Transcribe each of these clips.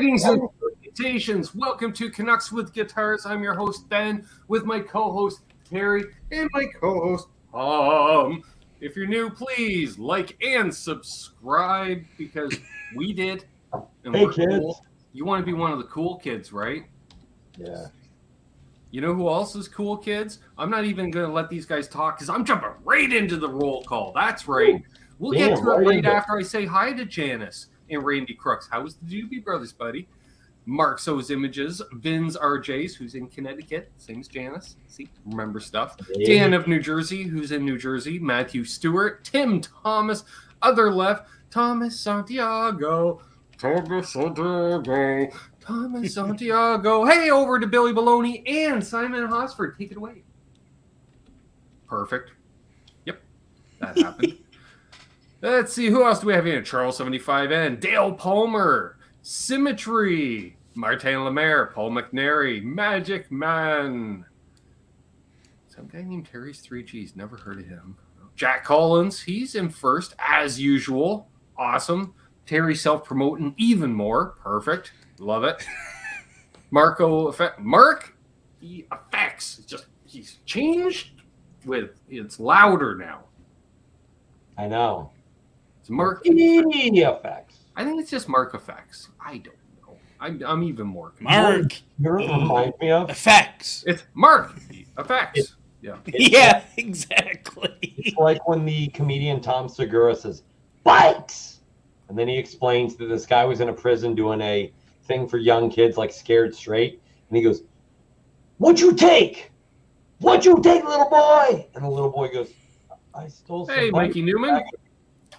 Greetings and salutations. Welcome to Canucks with Guitars. I'm your host, Ben, with my co-host, Terry, and my co-host, Tom. If you're new, please like and subscribe because we did. And hey, kids. Cool. You want to be one of the cool kids, right? Yeah. You know who else is cool kids? I'm not even going to let these guys talk because I'm jumping right into the roll call. That's right. We'll get to it right after I say hi to Janice and Randy Crooks. How was the Doobie Brothers, buddy? Mark So's Images, Vin's RJ's, who's in Connecticut, sings Janice. See, remember stuff. Yeah. Dan of New Jersey, who's in New Jersey. Matthew Stewart, Tim Thomas, other left, Thomas Santiago. Thomas Santiago. Hey, over to Billy Baloney and Simon Hosford. Take it away. Perfect. Yep, that happened. Let's see, who else do we have here? Charles 75N, Dale Palmer, Symmetry, Martin Lemaire, Paul McNary, Magic Man. Some guy named Terry's 3Gs, never heard of him. Jack Collins, he's in first, as usual. Awesome. Terry self-promoting even more. Perfect. Love it. Mark Effects. Just he's changed with it's louder now. I know. It's Mark Effects. I think it's just Mark Effects. I don't know. I'm even more confused. Mark. You remind me of Effects. It's Mark Effects. Yeah. Yeah, exactly. It's like when the comedian Tom Segura says, "Bikes!" And then he explains that this guy was in a prison doing a thing for young kids like Scared Straight. And he goes, "What'd you take? What'd you take, little boy?" And the little boy goes, "I stole some Hey, bikes." Mikey Newman.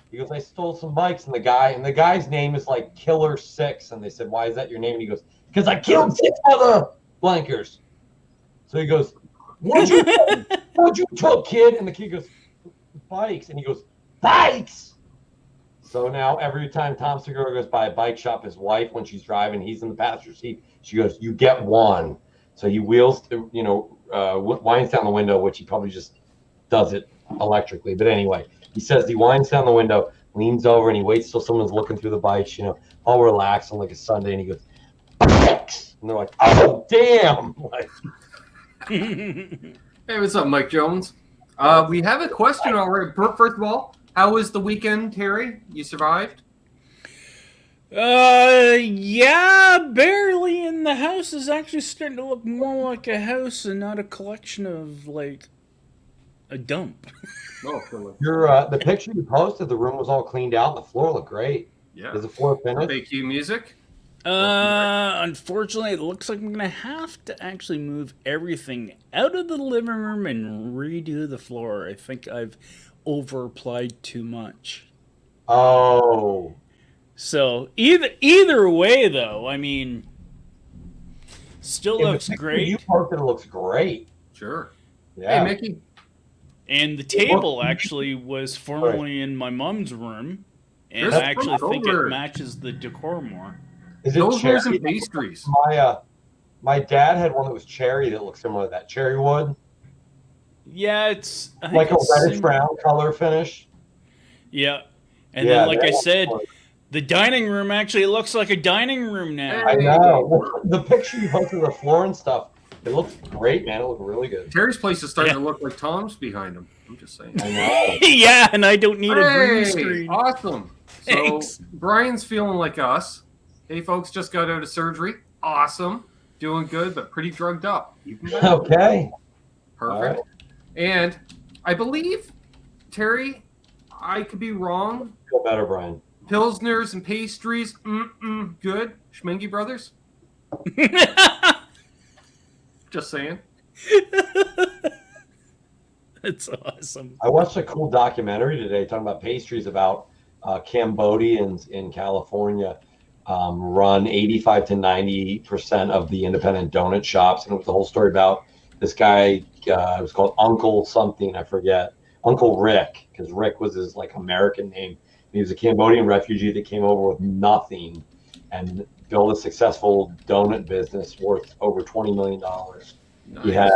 He goes, "I stole some bikes." And the guy's name is like Killer 6. And they said, "Why is that your name?" And he goes, "Because I killed 6 other blankers." So he goes, What'd you took, kid?" And the kid goes, "Bikes." And he goes, "Bikes!" So now every time Tom Segura goes by a bike shop, his wife, when she's driving, he's in the passenger seat, she goes, "You get one." So he winds down the window, which he probably just does it electrically. But anyway, he says he winds down the window, leans over, and he waits till someone's looking through the bikes, all relaxed on like a Sunday, and he goes, "Bikes!" And they're like, "Oh, damn!" Like, Hey, what's up, Mike Jones? We have a question already. First of all, how was the weekend, Terry? You survived? Yeah, barely. And the house is actually starting to look more like a house and not a collection of, like, a dump. Oh, cool. the picture you posted, the room was all cleaned out, and the floor looked great. Yeah. Is the floor finished? BBQ music? Unfortunately, it looks like I'm gonna have to actually move everything out of the living room and redo the floor. I think I've over-applied too much. Oh. So either way, though, I mean, still looks great. You posted it looks great. Sure. Yeah. Hey, Mickey. And the table actually was formerly in my mom's room, and I actually think it matches the decor more. Is it Those cherry? were some pastries. My dad had one that was cherry that looked similar to that. Cherry wood. Yeah, it's like a reddish brown color finish. Yeah. And then, like I said, the dining room actually looks like a dining room now. I know. Well, the picture you posted of the floor and stuff, it looks great, man. It looked really good. Terry's place is starting to look like Tom's behind him. I'm just saying. I know. Yeah, and I don't need a green screen. Awesome. Thanks. So Brian's feeling like us. Hey, folks, just got out of surgery. Awesome. Doing good, but pretty drugged up. Okay. Perfect. Right. And I believe, Terry, I could be wrong. Feel better, Brian. Pilsners and pastries, good. Schmengi Brothers. Just saying. That's awesome. I watched a cool documentary today talking about pastries about Cambodians in California run 85 to 90% of the independent donut shops. And it was the whole story about this guy, it was called Uncle something, I forget. Uncle Rick, because Rick was his like American name. He was a Cambodian refugee that came over with nothing and built a successful donut business worth over $20 million. Nice. He had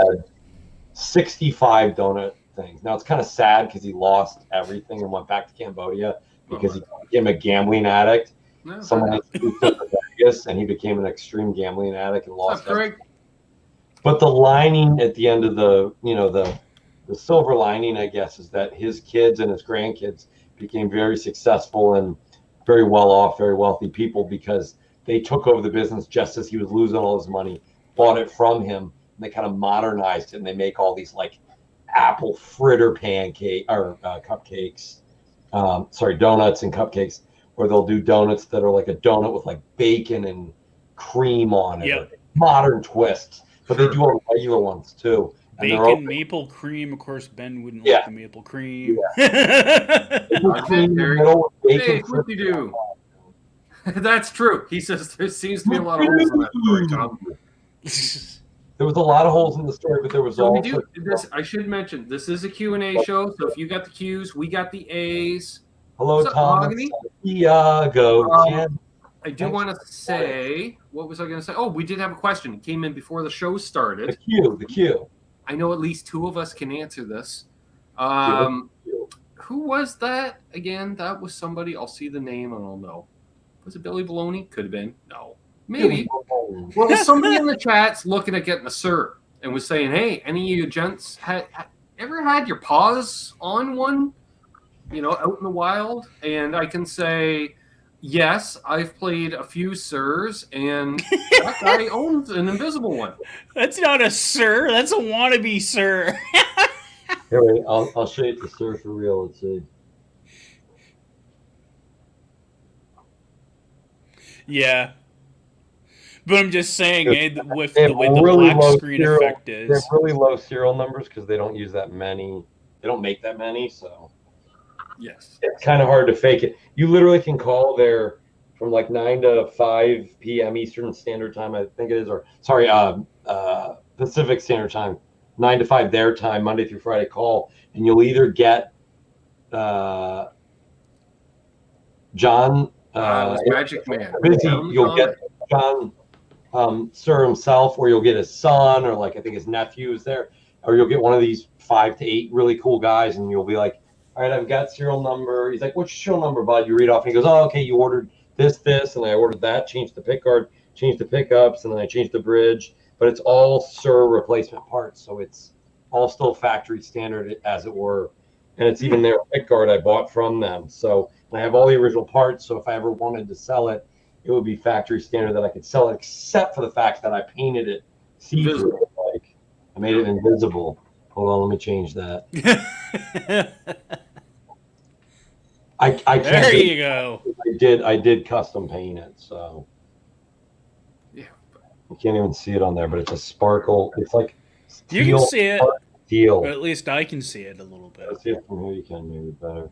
65 donut things. Now it's kind of sad because he lost everything and went back to Cambodia because he became a gambling addict. No, someone moved to Vegas Vegas, and he became an extreme gambling addict and What's lost up, Craig? But the lining at the end of the silver lining, I guess, is that his kids and his grandkids became very successful and very well off, very wealthy people because they took over the business just as he was losing all his money, bought it from him, and they kind of modernized it, and they make all these like apple fritter pancake or cupcakes, donuts and cupcakes, where they'll do donuts that are like a donut with like bacon and cream on it, Yep. modern twists. But they do all the regular ones too. And Bacon, maple cream. Of course, Ben wouldn't Yeah. like the maple cream. Maple cream in the middle with bacon. Hey, whoopty doo. That's true. He says there seems to be a lot of holes in that story, Tom. There was a lot of holes in the story, but there was So we also do this. I should mention this is a Q&A show. So if you got the Q's, we got the A's. hello, What's up, Tom, Mahogany? Iago, Ken. I do want to say, what was I going to say? Oh, we did have a question. It came in before the show started. The Q. I know at least two of us can answer this. Who was that again? That was somebody. I'll see the name and I'll know. Was it Billy Baloney? Could have been. No. Maybe. Well, somebody in the chat's looking at getting a Sir and was saying, hey, any of you gents ever had your paws on one, out in the wild? And I can say, yes, I've played a few Sirs, and that guy owns an invisible one. That's not a Sir. That's a wannabe Sir. Here, wait, I'll show you the Sir for real. Let's see. Yeah. But I'm just saying, with They the have way the really black low screen serial- effect They have is. really low serial numbers because they don't use that many. They don't make that many, so Yes. it's kind of hard to fake it. You literally can call there from like 9 to 5 p.m. Eastern Standard Time, I think it is, or sorry, Pacific Standard Time, 9 to 5 their time, Monday through Friday call, and you'll either get John Magic Man. busy, you'll get John Sir himself, or you'll get his son, or like I think his nephew is there, or you'll get one of these 5 to 8 really cool guys, and you'll be like, all right, I've got serial number. He's like, what's your serial number, bud? You read off, and he goes, oh, okay, you ordered this, and I ordered that, changed the pick guard, changed the pickups, and then I changed the bridge. But it's all Sir replacement parts, so it's all still factory standard, as it were. And it's even their pick guard I bought from them. So I have all the original parts, so if I ever wanted to sell it, it would be factory standard that I could sell it, except for the fact that I painted it see-through. Like, I made it invisible. Hold on, let me change that. I can't. There you go. I did custom paint it, so Yeah. you can't even see it on there, but it's a sparkle. It's like You can see it. steel. Or at least I can see it a little bit. Let's see it from here. You can maybe better.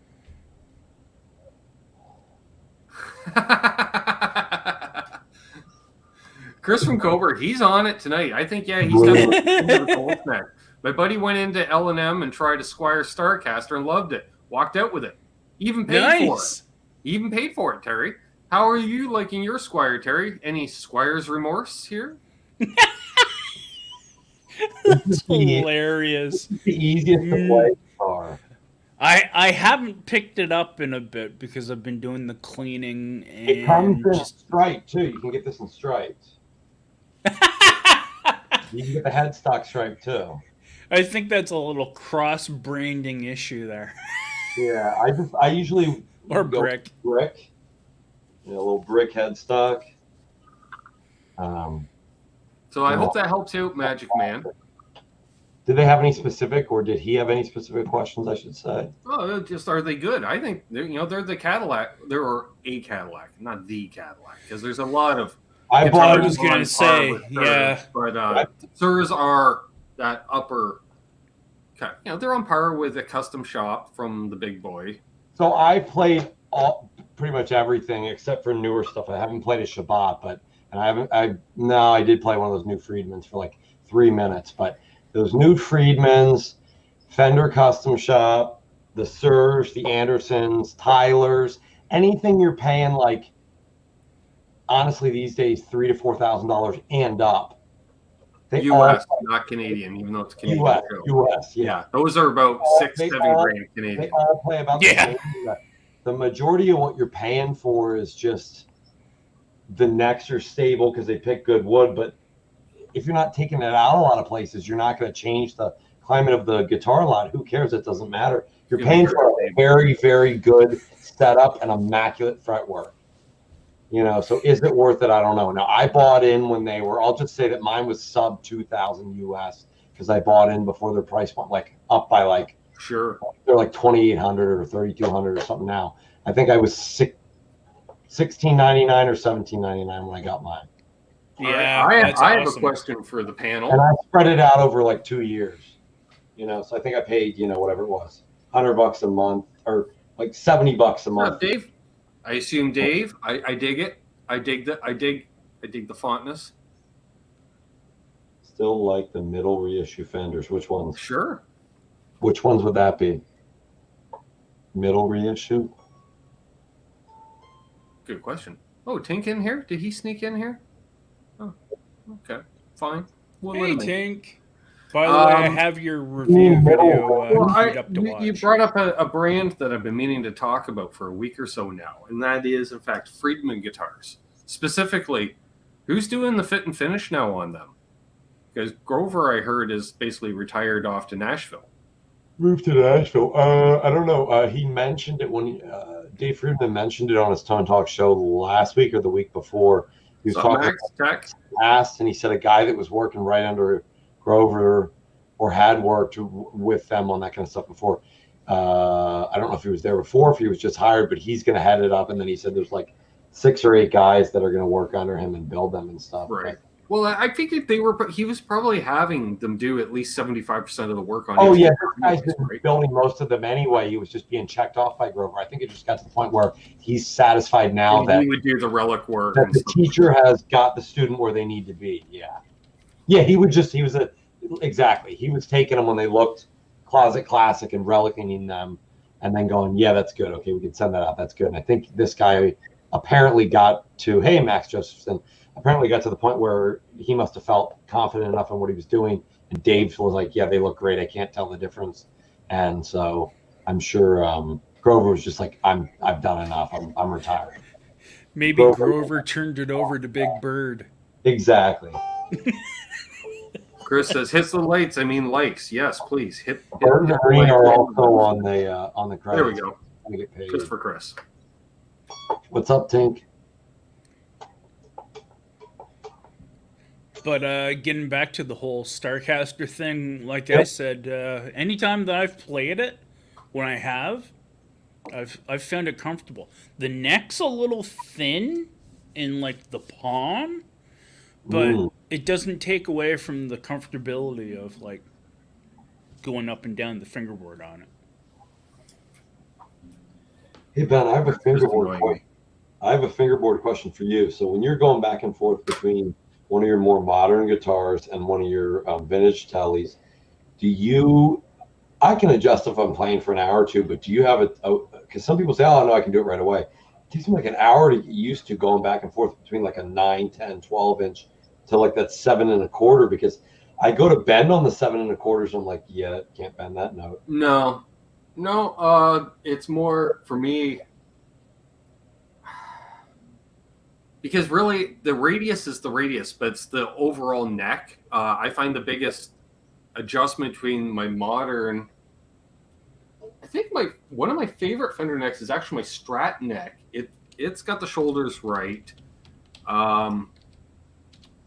Chris from Coburg, he's on it tonight. I think, he's got a cold snack. My buddy went into L&M and tried a Squire Starcaster and loved it. Walked out with it. Even paid for it. Even paid for it, Terry. How are you liking your Squire, Terry? Any Squire's remorse here? That's hilarious. It's the easiest to play guitar. I haven't picked it up in a bit because I've been doing the cleaning and It comes in just striped too. You can get this in stripes. You can get the headstock stripe too. I think that's a little cross-branding issue there. Yeah, I usually Or go brick. brick, a little brick headstock. So I hope that helps out, Magic Man. Did they have any specific, or did he have any specific questions? I should say. Oh, just are they good? I think they're the Cadillac. They're a Cadillac, not the Cadillac, because there's a lot of. I I bought was on gonna par say, with Sirs, yeah. but Sirs are that upper. They're on par with a custom shop from the big boy. So I played pretty much everything except for newer stuff. I haven't played a Shabbat, I did play one of those new Friedmans for like 3 minutes. But those new Friedmans, Fender Custom Shop, the Sirs, the Andersons, Tylers, anything you're paying like, honestly these days $3,000 to $4,000 and up. U.S., not Canadian, even though it's Canadian. U.S. Yeah, those are about $6-7 grand They Canadian. all play about the same. The majority of what you're paying for is just the necks are stable because they pick good wood, but if you're not taking it out a lot of places, you're not going to change the climate of the guitar a lot. Who cares? It doesn't matter. You're paying for a very, very good setup and immaculate fretwork. You know, so is it worth it? I don't know. Now, I bought in when they were, I'll just say that mine was sub 2,000 US because I bought in before their price went like up by like, Sure. they're like 2,800 or 3,200 or something now. I think I was $16.99 or $17.99 when I got mine. Yeah, I that's have a awesome. question for the panel. And I spread it out over like 2 years. You know, so I think I paid, you know, whatever it was, $100 a month or like $70 a month. Dave, I assume Dave. I dig it. I dig the fontness. Still like the middle reissue fenders. Which ones? Sure. Which ones would that be? Middle reissue? Good question. Oh, Tink in here? Did he sneak in here? Oh, okay. Fine. Well, Hey, Tink. By the way, I have your review video queued up to watch. You brought up a brand that I've been meaning to talk about for a week or so now, and that is, in fact, Friedman Guitars. Specifically, who's doing the fit and finish now on them? Because Grover, I heard, is basically retired off to Nashville. Moved to Nashville. I don't know. He mentioned it when Dave Friedman mentioned it on his Tone Talk show last week or the week before. He was talking about past, and he said a guy that was working right under Grover or had worked with them on that kind of stuff before. I don't know if he was there before, if he was just hired, but he's going to head it up. And then he said there's like 6 or 8 guys that are going to work under him and build them and stuff. Right. Well, I figured he was probably having them do at least 75% of the work on. Oh yeah, this guy's been building most of them anyway. He was just being checked off by Grover. I think it just got to the point where he's satisfied now that he would do the relic work. That the teacher has got the student where they need to be. Yeah. He was taking them when they looked closet classic and relicing them, and then going, yeah, that's good. Okay, we can send that out. That's good. And I think this guy apparently got to, hey, Max Josephson. Apparently got to the point where he must have felt confident enough in what he was doing, and Dave was like, yeah, they look great, I can't tell the difference. And so I'm sure Grover was just like, I've done enough, I'm retired. Maybe Grover turned it over to Big Bird. Exactly. Chris says, hits the lights, I mean likes. Yes, please hit Bird and Green are also on the credits. There we go. Get paid. Just for Chris. What's up, Tink? But getting back to the whole Starcaster thing, like I said, anytime that I've played it, when I have, I've found it comfortable. The neck's a little thin in like the palm, but it doesn't take away from the comfortability of like going up and down the fingerboard on it. Hey Ben, I have a fingerboard question for you. So when you're going back and forth between one of your more modern guitars and one of your vintage Teles, I can adjust if I'm playing for an hour or two, but do you have because some people say, oh, no, I can do it right away. It takes me like an hour to get used to going back and forth between like a 9, 10, 12 inch to like that 7 1/4, because I go to bend on the 7 1/4 and I'm like, yeah, can't bend that note. No, it's more for me. Because really, the radius is the radius, but it's the overall neck. I find the biggest adjustment between my modern. I think one of my favorite Fender necks is actually my Strat neck. It's got the shoulders right.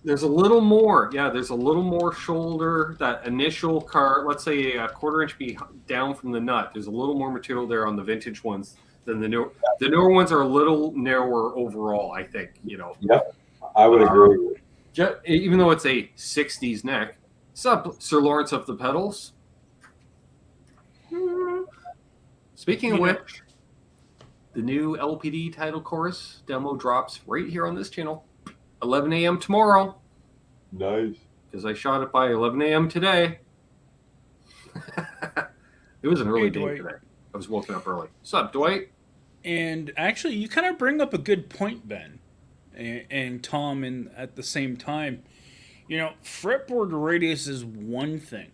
There's a little more. Yeah, there's a little more shoulder. That initial car, let's say a 1/4 inch down from the nut. There's a little more material there on the vintage ones than the newer. The newer ones are a little narrower overall, I think, Yep, I would agree. Even though it's a 60s neck. What's up, Sir Lawrence of the Pedals? Speaking of which, the new LPD title chorus demo drops right here on this channel, 11 a.m. tomorrow. Nice. Because I shot it by 11 a.m. today. It was an early day today. I was woken up early. What's up, Dwight? And actually, you kind of bring up a good point, Ben, and Tom, at the same time. Fretboard radius is one thing.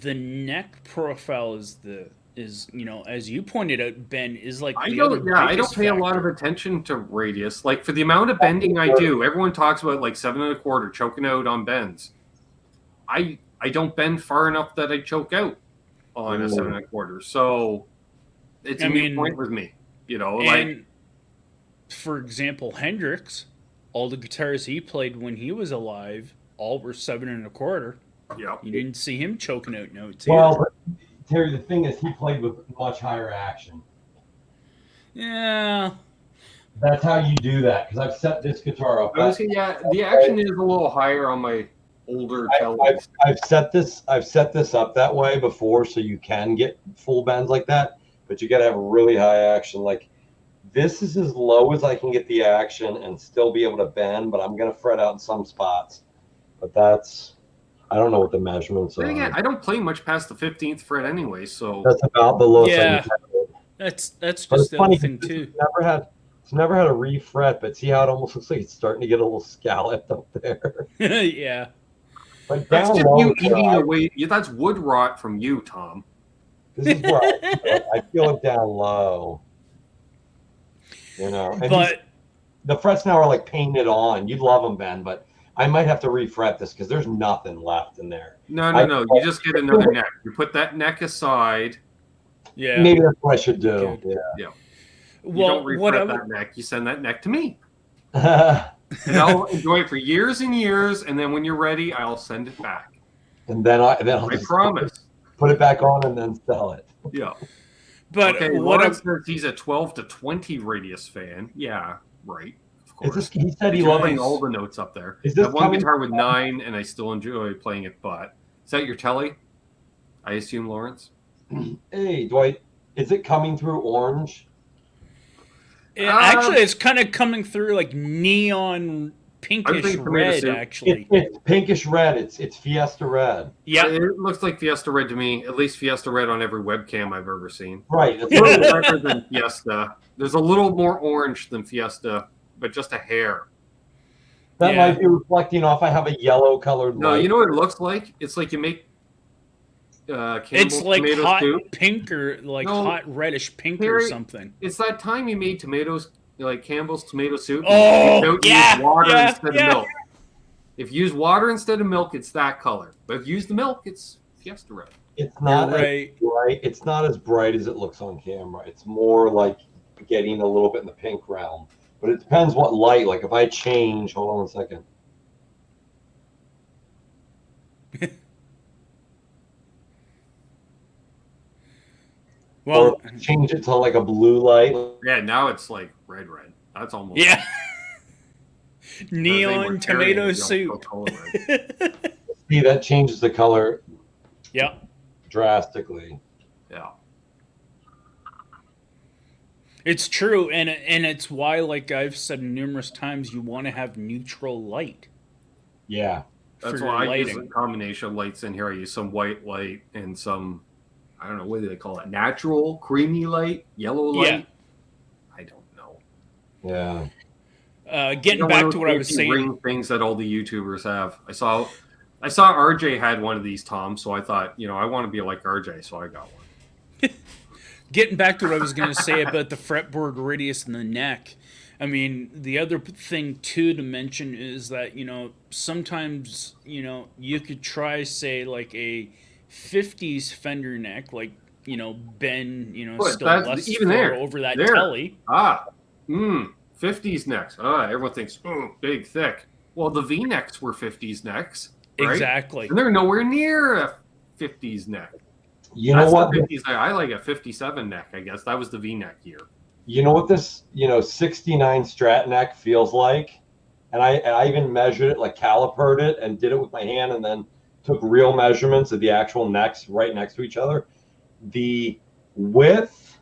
The neck profile is the is, as you pointed out, Ben, is like I the don't. other Yeah, I don't biggest pay a lot of factor. attention to radius. Like for the amount of bending I do, everyone talks about like 7 1/4 choking out on bends. I don't bend far enough that I choke out on a 7 1/4. So it's a moot point with me. And for example, Hendrix, all the guitars he played when he was alive, all were 7 1/4. Yeah. You didn't see him choking out notes. Well, but Terry, the thing is, he played with much higher action. Yeah. That's how you do that, because I've set this guitar up. The action is a little higher on my older Tellies. I've set this up that way before, so you can get full bends like that, but you got to have really high action. Like this is as low as I can get the action and still be able to bend, but I'm gonna fret out in some spots. But I don't know what the measurements are. Again, I don't play much past the 15th fret anyway, so That's about the lowest. Yeah, that's just the other thing too. It's never had a refret, but see how it almost looks like it's starting to get a little scalloped up there. Yeah. Like that's down just low, you eating away. That's wood rot from you, Tom. This is where I feel it down low. And But the frets now are like painted on. You'd love them, Ben, but I might have to refret this because there's nothing left in there. No. You just get another neck. You put that neck aside. yeah. Maybe that's what I should do. Yeah. Yeah. You Well, don't what refret that neck. You send that neck to me. And I'll enjoy it for years and years, and then when you're ready, I'll send it back. and then I'll I just promise. put it back on and then sell it. Yeah. But Okay, what Lawrence says he's a 12 to 20 radius fan. Yeah, right. Of Is course. he said he You're loves putting all the notes up there. Is I this have one coming- guitar with 9, and I still enjoy playing it. But is that your telly? I assume, Lawrence. Hey, Dwight, is it coming through orange? actually, it's kind of coming through like neon pinkish thinking tomato red. soup. Actually, It's pinkish red. It's Fiesta red. yeah. It looks like Fiesta Red to me. At least Fiesta Red on every webcam I've ever seen. Right. A little darker than Fiesta. There's a little more orange than Fiesta, but just a hair. That Yeah. might be reflecting off. I have a yellow colored No, light. you know what it looks like? It's like you make Campbell's It's like tomato hot soup. pink or like No, hot reddish pink or Harry, something. It's that time you made tomatoes, like Campbell's tomato soup. Oh, You don't yeah, use water yeah, instead yeah. of milk. If you use water instead of milk, it's that color. But if you use the milk, it's Fiesta Red. It's not You're right. as bright. It's not as bright as it looks on camera. It's more like getting a little bit in the pink realm. But it depends what light. Like if I change, hold on a second. Well, Or change it to like a blue light. Yeah, now it's like red. That's almost yeah. If they were Neon tomato carrying soup. Coca-Cola red. See, that changes the color Yeah. drastically. Yeah. It's true, and it's why, like I've said numerous times, you want to have neutral light. Yeah. That's for why your I use a lighting. combination of lights in here. I use some white light and some, I don't know, what do they call it? Natural, creamy light, yellow light? Yeah. I don't know. Yeah. Getting back to what I was fancy saying. ring things that all the YouTubers have. I saw RJ had one of these, Tom, so I thought, I want to be like RJ, so I got one. Getting back to what I was going to say about the fretboard radius and the neck. I mean, the other thing too to mention is that sometimes you could try, say, like a 50s Fender neck, like Ben But still that's less even far there. over that There. telly. 50s necks. Everyone thinks, big, thick. Well, the V-necks were 50s necks, right? Exactly. And they're nowhere near a 50s neck. You know That's what? the 50s neck. I like a 57 neck, I guess. That was the V-neck year. You know what this 69 Strat neck feels like? And I even measured it, like calipered it and did it with my hand and then took real measurements of the actual necks right next to each other. The width,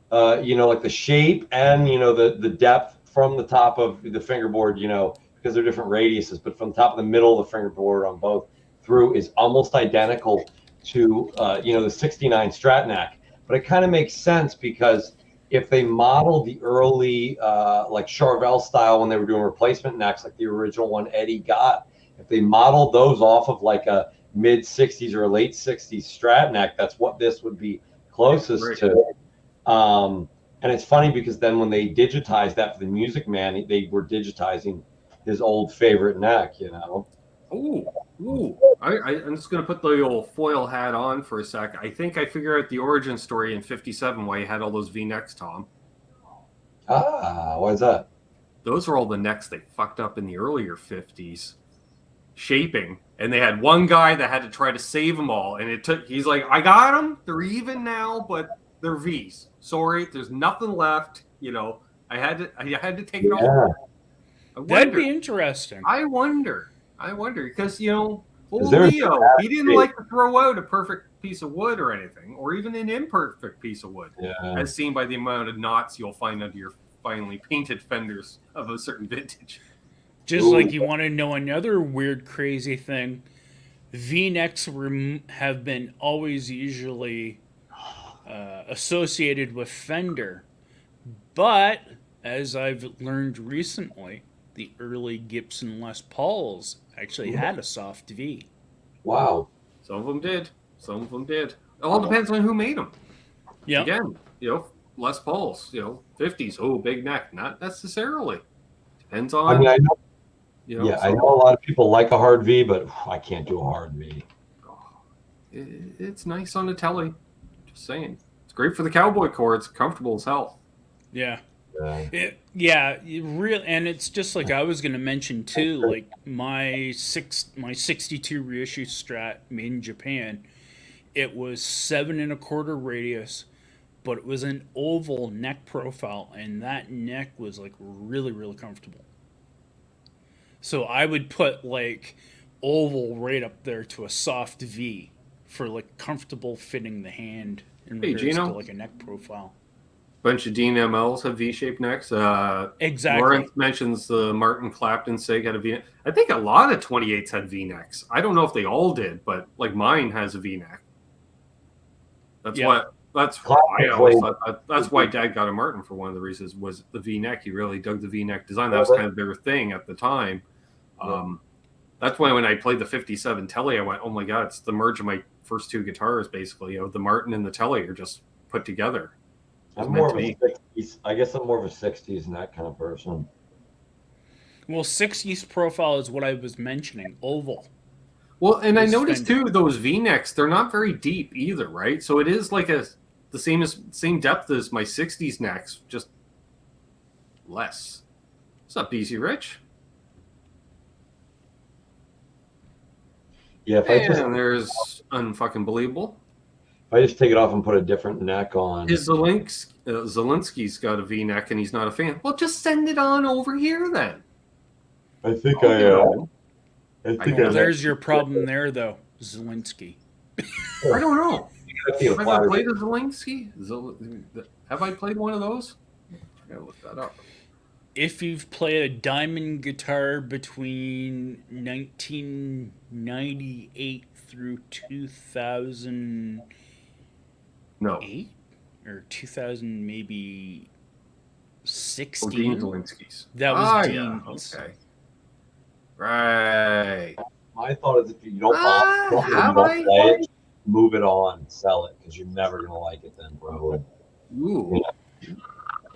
like the shape and, the depth from the top of the fingerboard, because they're different radiuses, but from the top of the middle of the fingerboard on both through is almost identical to, the 69 Strat neck. But it kind of makes sense because if they modeled the early, like Charvel style when they were doing replacement necks, like the original one Eddie got, if they modeled those off of like a mid 60s or late 60s Strat neck, that's what this would be closest Right. to. And it's funny because then when they digitized that for the Music Man, they were digitizing his old favorite neck, you know. Ooh. I'm just going to put the old foil hat on for a sec. I think I figured out the origin story in 57 why you had all those V-necks, Tom. Why is that? Those are all the necks they fucked up in the earlier 50s. Shaping. And they had one guy that had to try to save them all. And he's like, I got them. They're even now, but they're V's. Sorry, there's nothing left. You know, I had to take it all. That'd be interesting. I wonder because, you know, old there a Leo, he didn't like to throw out a perfect piece of wood or anything, or even an imperfect piece of wood, as seen by the amount of knots you'll find under your finely painted fenders of a certain vintage. Just like you want to know another weird, crazy thing, V-necks have been always usually associated with Fender, but as I've learned recently, the early Gibson Les Pauls actually had a soft V. Wow. Some of them did. It all depends on who made them. Yeah. Again, you know, Les Pauls, you know, 50s, big neck. Not necessarily. Depends on. I mean, I know. You know, I know a lot of people like a hard V, but I can't do a hard V. It's nice on a telly. Just saying. It's great for the cowboy chords. Comfortable as hell. Yeah. And it's just like I was going to mention too, like my 62 reissue Strat made in Japan, it was 7 1/4 radius, but it was an oval neck profile, and that neck was like really, really comfortable. So I would put like oval right up there to a soft V for like comfortable fitting the hand in regards to like a neck profile. Bunch of Dean MLs have V-shaped necks. Exactly. Lawrence mentions the Martin Clapton Sig had a V-neck. I think a lot of 28s had V-necks. I don't know if they all did, but like mine has a V-neck. That's why I always thought that's why Dad got a Martin for one of the reasons was the V-neck. He really dug the V-neck design. That was kind of their thing at the time. That's why when I played the 57 Telly, I went, oh my God, it's the merge of my first two guitars, basically. You know, the Martin and the Telly are just put together. I'm more of a 60s. I guess I'm more of a 60s neck kind of person. Well, 60s profile is what I was mentioning, oval. Well, and I noticed too, those V-necks, they're not very deep either, right? So it is like the same depth as my 60s necks, just less. What's up, BC Rich? Yeah, there's unfucking believable. If I just take it off and put a different neck on. Zelensky's got a V-neck and he's not a fan. Well, just send it on over here then. I think there's your problem there, though, Zelensky. I don't know. Have I played a Zelensky? Have I played one of those? I gotta look that up. If you've played a diamond guitar between 1998 through 2000. No. 8 or 2000, maybe 16. Dean Zelensky's. That was Dean's. Yeah. Okay. Right. My thought is if you don't play it, move it on, sell it, because you're never gonna like it then, probably. Ooh. Yeah.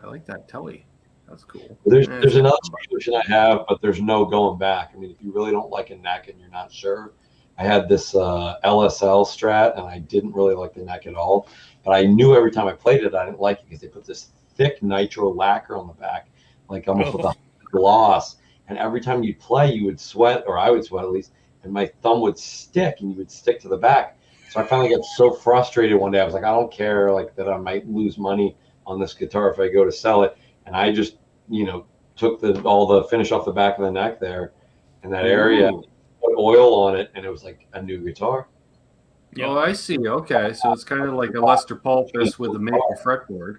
I like that Telly. That's cool. There's another solution I have, but there's no going back. I mean, if you really don't like a neck and you're not sure, I had this LSL Strat, and I didn't really like the neck at all. But I knew every time I played it, I didn't like it because they put this thick nitro lacquer on the back, like almost with a gloss. And every time you'd play, you would sweat, or I would sweat at least, and my thumb would stick, and you would stick to the back. So I finally got so frustrated one day. I was like, I don't care, like that I might lose money on this guitar if I go to sell it. And I just, took all the finish off the back of the neck there in that area, put oil on it, and it was like a new guitar. Yep. Oh, I see. Okay, so it's kind of like a Lester Pulpus with a maple fretboard.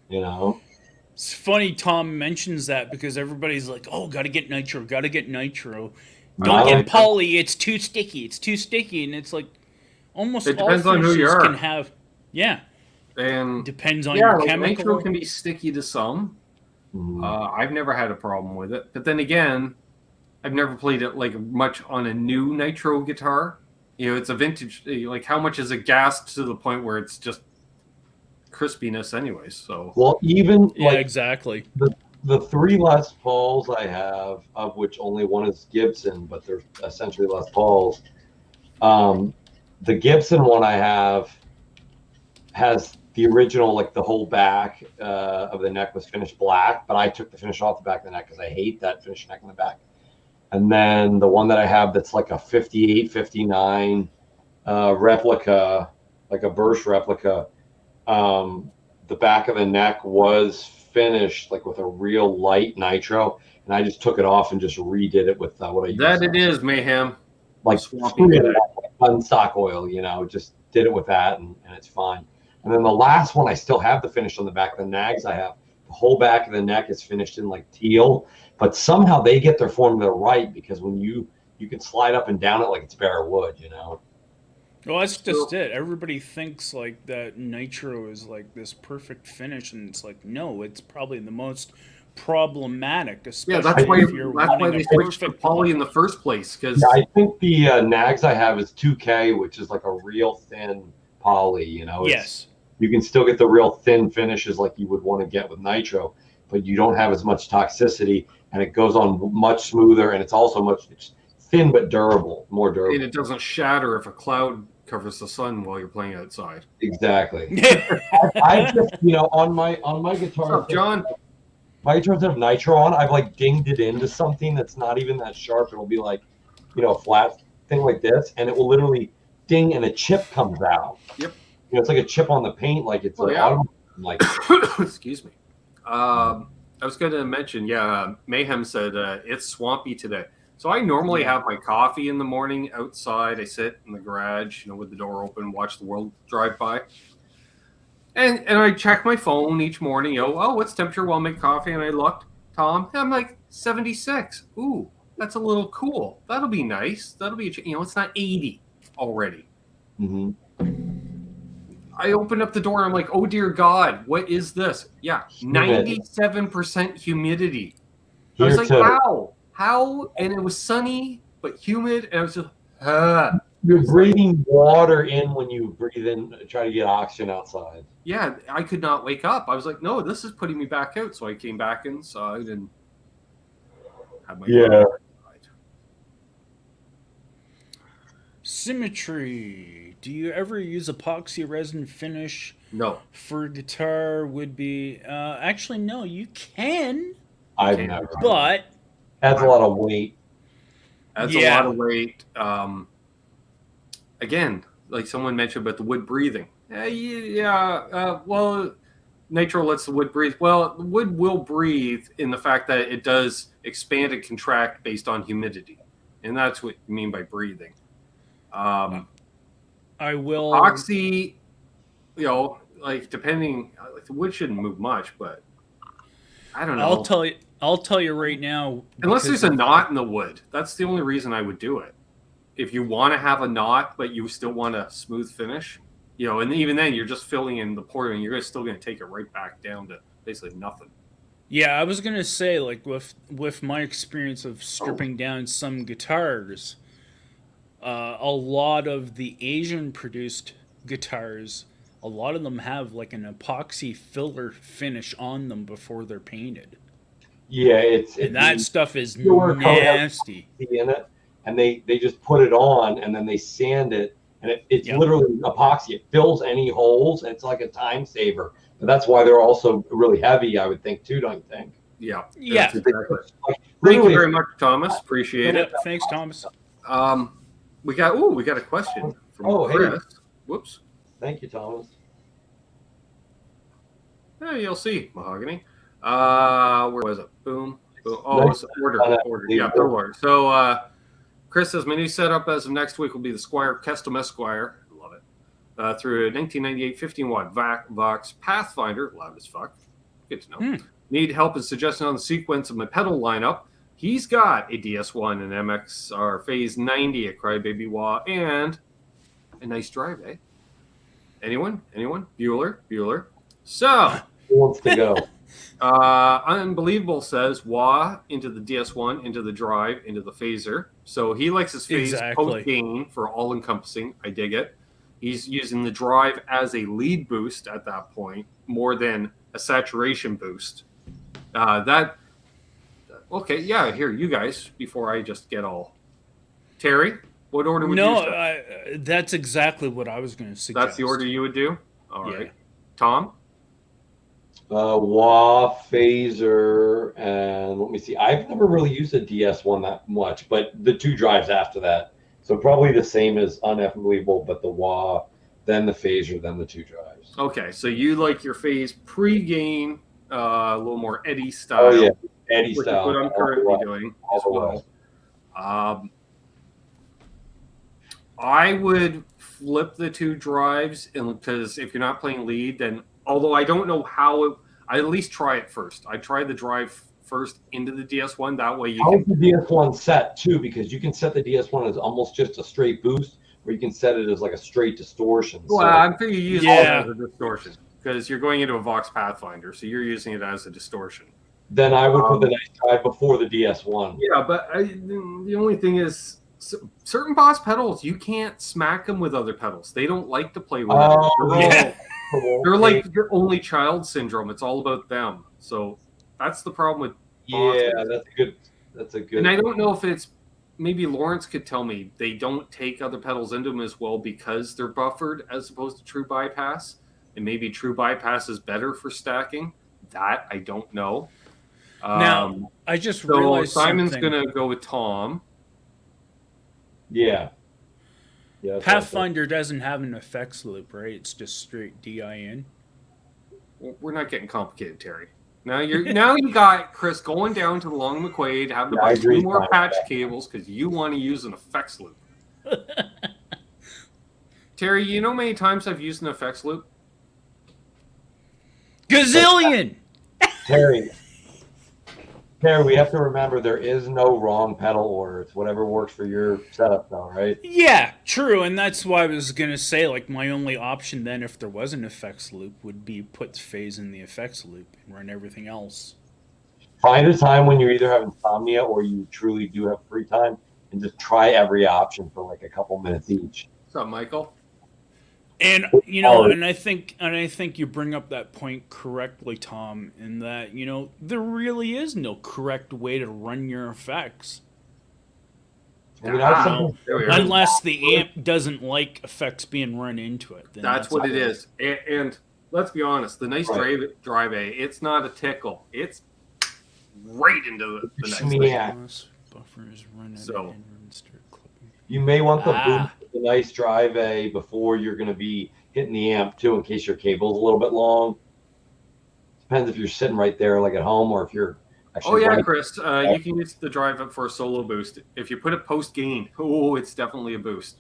It's funny Tom mentions that because everybody's like, "Oh, got to get nitro. Don't get poly. It's too sticky. And it's like almost it depends all on who you are. Can have, and depends on your chemical. Nitro can be sticky to some. I've never had a problem with it, but then again, I've never played it like much on a new nitro guitar. It's a vintage. Like, how much is it gassed to the point where it's just crispiness anyways. So Well, even Yeah, like exactly. the 3 Les Pauls I have, of which only one is Gibson, but they're essentially Les Pauls. The Gibson one I have has the original, like the whole back of the neck was finished black, but I took the finish off the back of the neck because I hate that finished neck in the back. And then the one that I have that's like a 58, 59 replica, like a Burst replica, the back of the neck was finished like with a real light nitro, and I just took it off and just redid it with what I used. that it is, Mayhem. Like Swampy gunstock oil, just did it with that, and it's fine. And then the last one, I still have the finish on the back of the nags. I have the whole back of the neck is finished in like teal, but somehow they get their formula right, because when you can slide up and down it like it's bare wood, Well, that's just it. Everybody thinks like that nitro is like this perfect finish, and it's like, no, it's probably the most problematic, especially that's why if you're wanting they a switched to perfect poly in the first place. Because Yeah, I think the nags I have is 2K, which is like a real thin poly. yes, You can still get the real thin finishes like you would want to get with nitro, but you don't have as much toxicity, and it goes on much smoother, and it's also it's thin but durable, more durable. and it doesn't shatter if a cloud covers the sun while you're playing outside. Exactly. I just, on my guitar, What's up, John? my guitars that have nitro on, I've like dinged it into something that's not even that sharp. It'll be like, a flat thing like this, and it will literally ding and a chip comes out. Yep. It's like a chip on the paint, like it's like Excuse me. I was going to mention, Mayhem said it's swampy today. So I normally have my coffee in the morning outside. I sit in the garage, with the door open, watch the world drive by. And I check my phone each morning, what's temperature while I make coffee? And I looked, Tom, and I'm like 76. Ooh, that's a little cool. That'll be nice. That'll be, it's not 80 already. Mm-hmm. I opened up the door and I'm like, oh dear God, what is this? Yeah, 97% humidity. I was like, how? And it was sunny but humid, and I was just, You're breathing water in when you breathe in, try to get oxygen outside. Yeah, I could not wake up. I was like, no, this is putting me back out. So I came back inside and had my Symmetry. Do you ever use epoxy resin finish? No. For guitar would be actually no. You can. I've never. But adds a lot of weight. Adds a lot of weight. Again, like someone mentioned about the wood breathing. Well, nitro lets the wood breathe. Well, the wood will breathe in the fact that it does expand and contract based on humidity, and that's what you mean by breathing. I will epoxy, like depending, like the wood shouldn't move much, but I don't know. I'll tell you right now. Unless there's a knot in the wood, that's the only reason I would do it. If you want to have a knot, but you still want a smooth finish, and even then you're just filling in the port, and you're still going to take it right back down to basically nothing. Yeah, I was gonna say, like with my experience of stripping down some guitars. A lot of the Asian produced guitars, a lot of them have like an epoxy filler finish on them before they're painted. Yeah, that stuff is nasty. In it, and they just put it on and then they sand it, and it's literally epoxy. It fills any holes, and it's like a time saver. But that's why they're also really heavy, I would think, too, don't you think? Yeah. Yeah. Exactly. Thank you very much, Thomas. Appreciate it. Thanks, Thomas. We got a question from Chris. Hey. Whoops. Thank you, Thomas. Yeah, you'll see, Mahogany. Where was it? Boom. Oh, it's order. Yeah, per order. So Chris says, my new setup as of next week will be the Squire Custom Esquire. Love it. Through a 1998 15-watt Vox Pathfinder. Loud as fuck. Good to know. Need help and suggestion on the sequence of my pedal lineup. He's got a DS1, an MXR Phase 90, a Crybaby Wah, and a nice drive, eh? Anyone? Bueller. So, who wants to go? Unbelievable says Wah into the DS1, into the drive, into the phaser. So he likes his phase post gain for all encompassing. I dig it. he's using the drive as a lead boost at that point more than a saturation boost. Okay, yeah, here, you guys, before I just get all... Terry, what order would you set? That's exactly what I was going to suggest. That's the order you would do? All Yeah. right. Tom? Wah, phaser, and let me see. I've never really used a DS1 that much, but the 2 drives after that. So probably the same as Unbelievable, but the wah, then the phaser, then the 2 drives. Okay, so you like your phase pre-gain, a little more Eddie style. Oh, yeah, Eddie which style. is what I'm currently doing as All the well. I would flip the 2 drives, because if you're not playing lead, then although I don't know how I at least try it first. I try the drive first into the DS1. That way you How can. is the DS1 set too? Because you can set the DS1 as almost just a straight boost, or you can set it as like a straight distortion. Well, I'm thinking you use it Yeah. as a distortion because you're going into a Vox Pathfinder, so you're using it as a distortion. Then I would put the nice drive before the DS1. Yeah, but the only thing is, certain boss pedals, you can't smack them with other pedals. They don't like to play with them. Oh, Yeah. They're like your only child syndrome. It's all about them. So that's the problem with yeah, bosses. that's a good. And I don't know if it's, maybe Lawrence could tell me, they don't take other pedals into them as well because they're buffered as opposed to true bypass. And maybe true bypass is better for stacking. That I don't know. Now, I just So realized Simon's something. going to go with Tom. Yeah. Yeah. that's Pathfinder doesn't have an effects loop, right? It's just straight DIN. We're not getting complicated, Terry. Now you got Chris going down to the Long McQuaid, having to Yeah, I buy 2 agree, more Tom. patch cables because you want to use an effects loop. Terry, you know how many times I've used an effects loop? Gazillion! Terry, we have to remember there is no wrong pedal order. It's whatever works for your setup, though, right? Yeah, true, and that's why I was gonna say, like, my only option then, if there was an effects loop, would be put phase in the effects loop and run everything else. Find a time when you either have insomnia or you truly do have free time, and just try every option for like a couple minutes each. What's up, Michael? And and I think you bring up that point correctly, Tom, in that there really is no correct way to run your effects I mean, I sometimes- There we are. unless the amp doesn't like effects being run into it. Then That's what it is. And let's be honest, the nice drive A, it's not a tickle. It's right into the nice thing. Yeah. Buffers run So- and start clipping. You may want the Ah. boost, the nice drive A before you're going to be hitting the amp too, in case your cable's a little bit long. Depends if you're sitting right there, like at home, or if you're Oh actually. yeah, right- Chris, you can use the drive up for a solo boost. If you put it post gain, it's definitely a boost.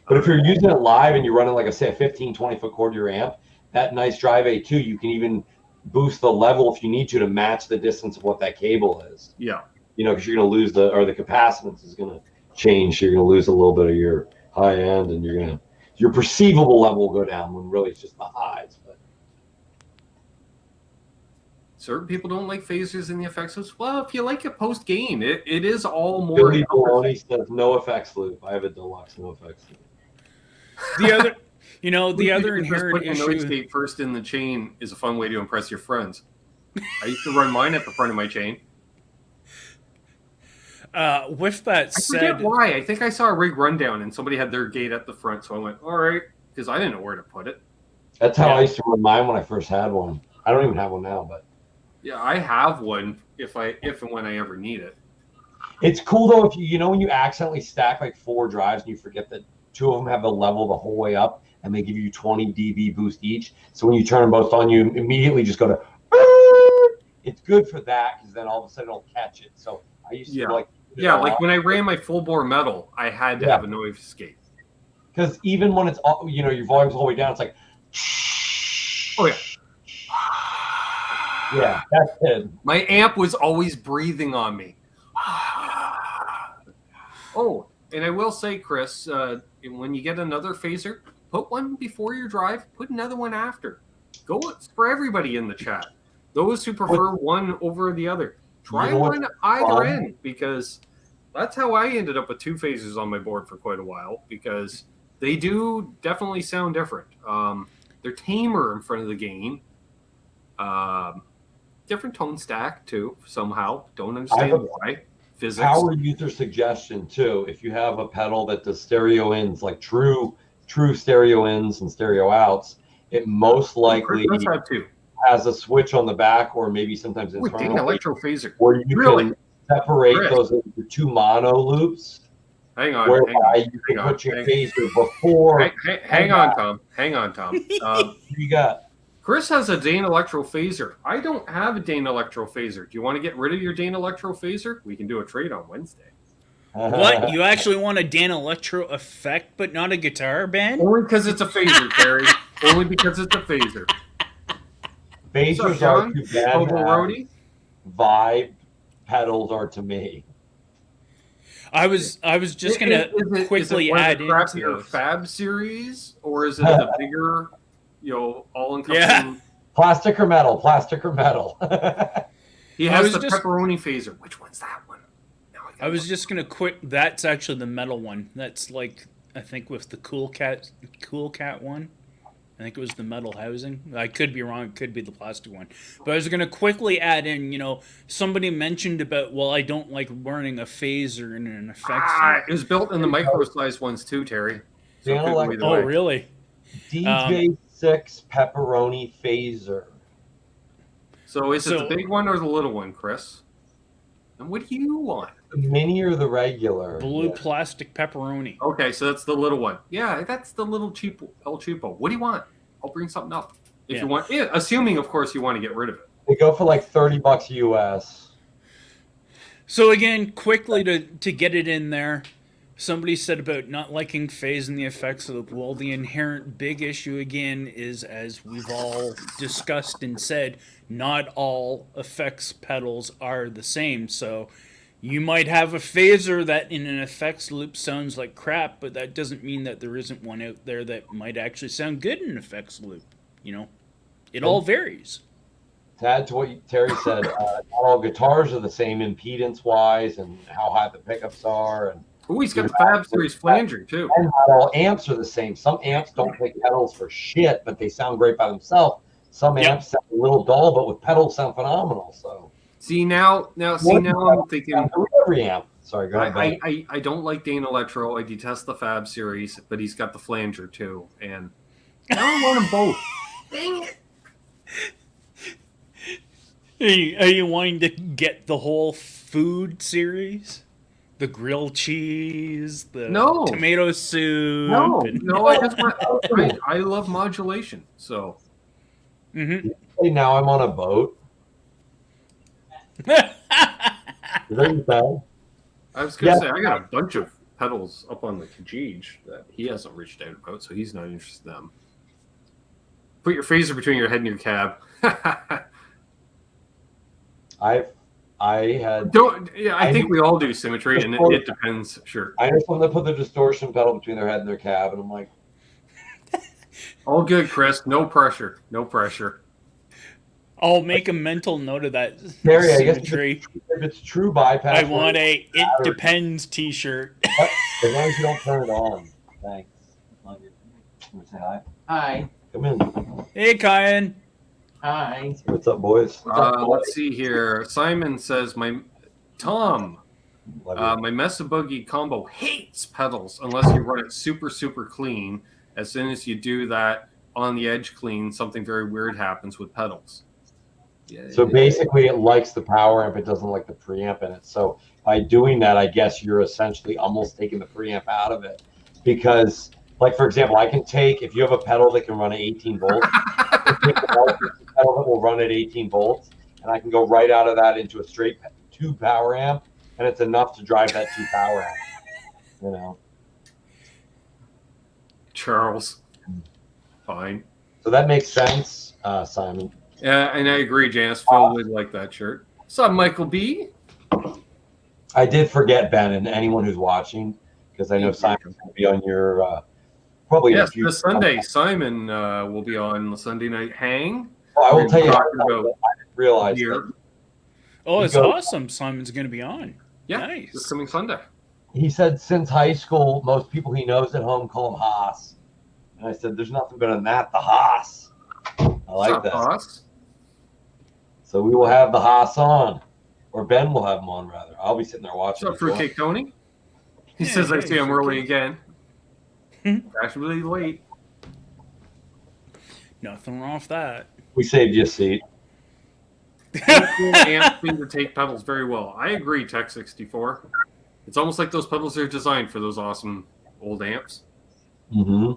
But if you're using it live and you're running, like I say, a 15, 20-foot cord to your amp, that nice drive A too, you can even boost the level if you need to match the distance of what that cable is. Yeah. Because you're going to lose the capacitance is going to change. So you're going to lose a little bit of your high end, and your perceivable level will go down when really it's just the highs. But Certain people don't like phasers in the effects loops. Well, if you like it post gain, it is all more. Billy Baloney says no effects loop. I have a deluxe no effects loop. The other, the other Just inherent putting a noise issue. gate first in the chain is a fun way to impress your friends. I used to run mine at the front of my chain. With that I said, forget why. I think I saw a rig rundown and somebody had their gate at the front, so I went, all right, because I didn't know where to put it. That's how Yeah. I used to run mine when I first had one. I don't even have one now, but Yeah, I have one if and when I ever need it. it's cool though if when you accidentally stack like 4 drives and you forget that 2 of them have the level the whole way up and they give you 20 dB boost each. So when you turn them both on, you immediately just go to. It's good for that because then all of a sudden it'll catch it. So I used to like. Yeah, like when I ran my full bore metal, I had to have a noise gate. Because even when it's your volume's all the way down, it's like. Oh yeah. Yeah, that's it. My amp was always breathing on me. Oh, and I will say, Chris, when you get another phaser, put one before your drive, put another one after. It's for everybody in the chat. Those who prefer one over the other, try one either end, because that's how I ended up with 2 phasers on my board for quite a while, because They do definitely sound different. They're tamer in front of the gain. Different tone stack too. Somehow, don't understand why. Physics. Power user suggestion too. If you have a pedal that does stereo ins, like true stereo ins and stereo outs, it most likely has a switch on the back, or maybe sometimes internally, electro phaser, where you can separate those into 2 mono loops. Hang on. You can put your phaser before. Hang on, Tom. You got. Chris has a Dane Electro Phaser. I don't have a Dane Electro Phaser. Do you want to get rid of your Dane Electro Phaser? We can do a trade on Wednesday. What? You actually want a Dane Electro effect, but not a guitar, Ben? Only because it's a phaser, Terry. Only because it's a phaser. Phasers are to Ben. Vibe pedals are to me. I was just gonna quickly add into your Fab series, or is it the bigger, all-encompassing? Plastic or metal? He has the pepperoni phaser. Which one's that one? I was just gonna that's actually the metal one. That's like, I think with the Cool Cat one. I think it was the metal housing. I could be wrong. It could be the plastic one. But I was going to quickly add in, somebody mentioned about, I don't like running a phaser in an effects. It was built in the micro-sized ones too, Terry. So oh, really? DJ6 pepperoni phaser. So is it the big one or the little one, Chris? And what do you want? The mini or the regular? Blue plastic pepperoni. Okay, so that's the little one. Yeah, that's the little El Cheapo. What do you want? I'll bring something up. If you want, assuming, of course, you want to get rid of it. They go for like $30 US. So again, quickly to get it in there, somebody said about not liking phase and the effects of the inherent big issue again is, as we've all discussed and said, not all effects pedals are the same. So you might have a phaser that in an effects loop sounds like crap, but that doesn't mean that there isn't one out there that might actually sound good in an effects loop. It all varies. To add to what Terry said, not all guitars are the same impedance-wise and how high the pickups are. And he's got the Fab Series flanger, too. And not all amps are the same. Some amps don't pick pedals for shit, but they sound great by themselves. Some amps sound a little dull, but with pedals sound phenomenal. So. See now I'm thinking every amp. Sorry, go ahead. I don't like Dane Electro. I detest the Fab Series, but he's got the flanger too, and I don't want them both. Dang it! Are you wanting to get the whole food series? The grilled cheese, the tomato soup. No, I just want. I love modulation. So. Mm-hmm. Hey, now I'm on a boat. I was going to say, I got a bunch of pedals up on the Kijij that he hasn't reached out about, so he's not interested in them. Put your phaser between your head and your cab. I think we all do symmetry, and it depends. Sure. I know someone that put the distortion pedal between their head and their cab, and I'm like, all good, Chris. No pressure. No pressure. I'll make a mental note of that. Terry, I guess if it's true bypass. I want a "It Depends" T-shirt. As long as you don't turn it on. Thanks. Say hi. Hi. Come in. Hey, Kyan. Hi. What's up, boys? Let's see here. Simon says, my Mesa Boogie combo hates pedals unless you run it super, super clean. As soon as you do that on the edge clean, something very weird happens with pedals. So basically, it likes the power amp. It doesn't like the preamp in it. So by doing that, I guess you're essentially almost taking the preamp out of it. Because, like, for example, I can take, if you have a pedal that can run at 18 volts, I can take a pedal that will run at 18 volts, and I can go right out of that into a straight 2 power amp, and it's enough to drive that 2 power amp. Charles. Fine. So that makes sense, Simon. Yeah, and I agree, Janice. Phil would like that shirt. What's up, Michael B? I did forget, Ben, and anyone who's watching, because I know Simon's going to be on your probably. Yes, this Sunday, Simon will be on the Sunday Night Hang. Well, I will tell you, I didn't realize that. Oh, it's awesome. Simon's going to be on. Yeah, nice. This coming Sunday. he said since high school, most people he knows at home call him Haas. And I said, there's nothing better than that, the Haas. I like Sup, that. Haas? So we will have the Haas on. Or Ben will have him on, rather. I'll be sitting there watching. What's up, Fruitcake Tony? He Yeah, says I hey, see him early Fruitcake. again. Actually late. Nothing wrong with that. We saved you a seat. Amps seem to take pedals very well. I agree, Tech64. It's almost like those pedals are designed for those awesome old amps. Mm-hmm.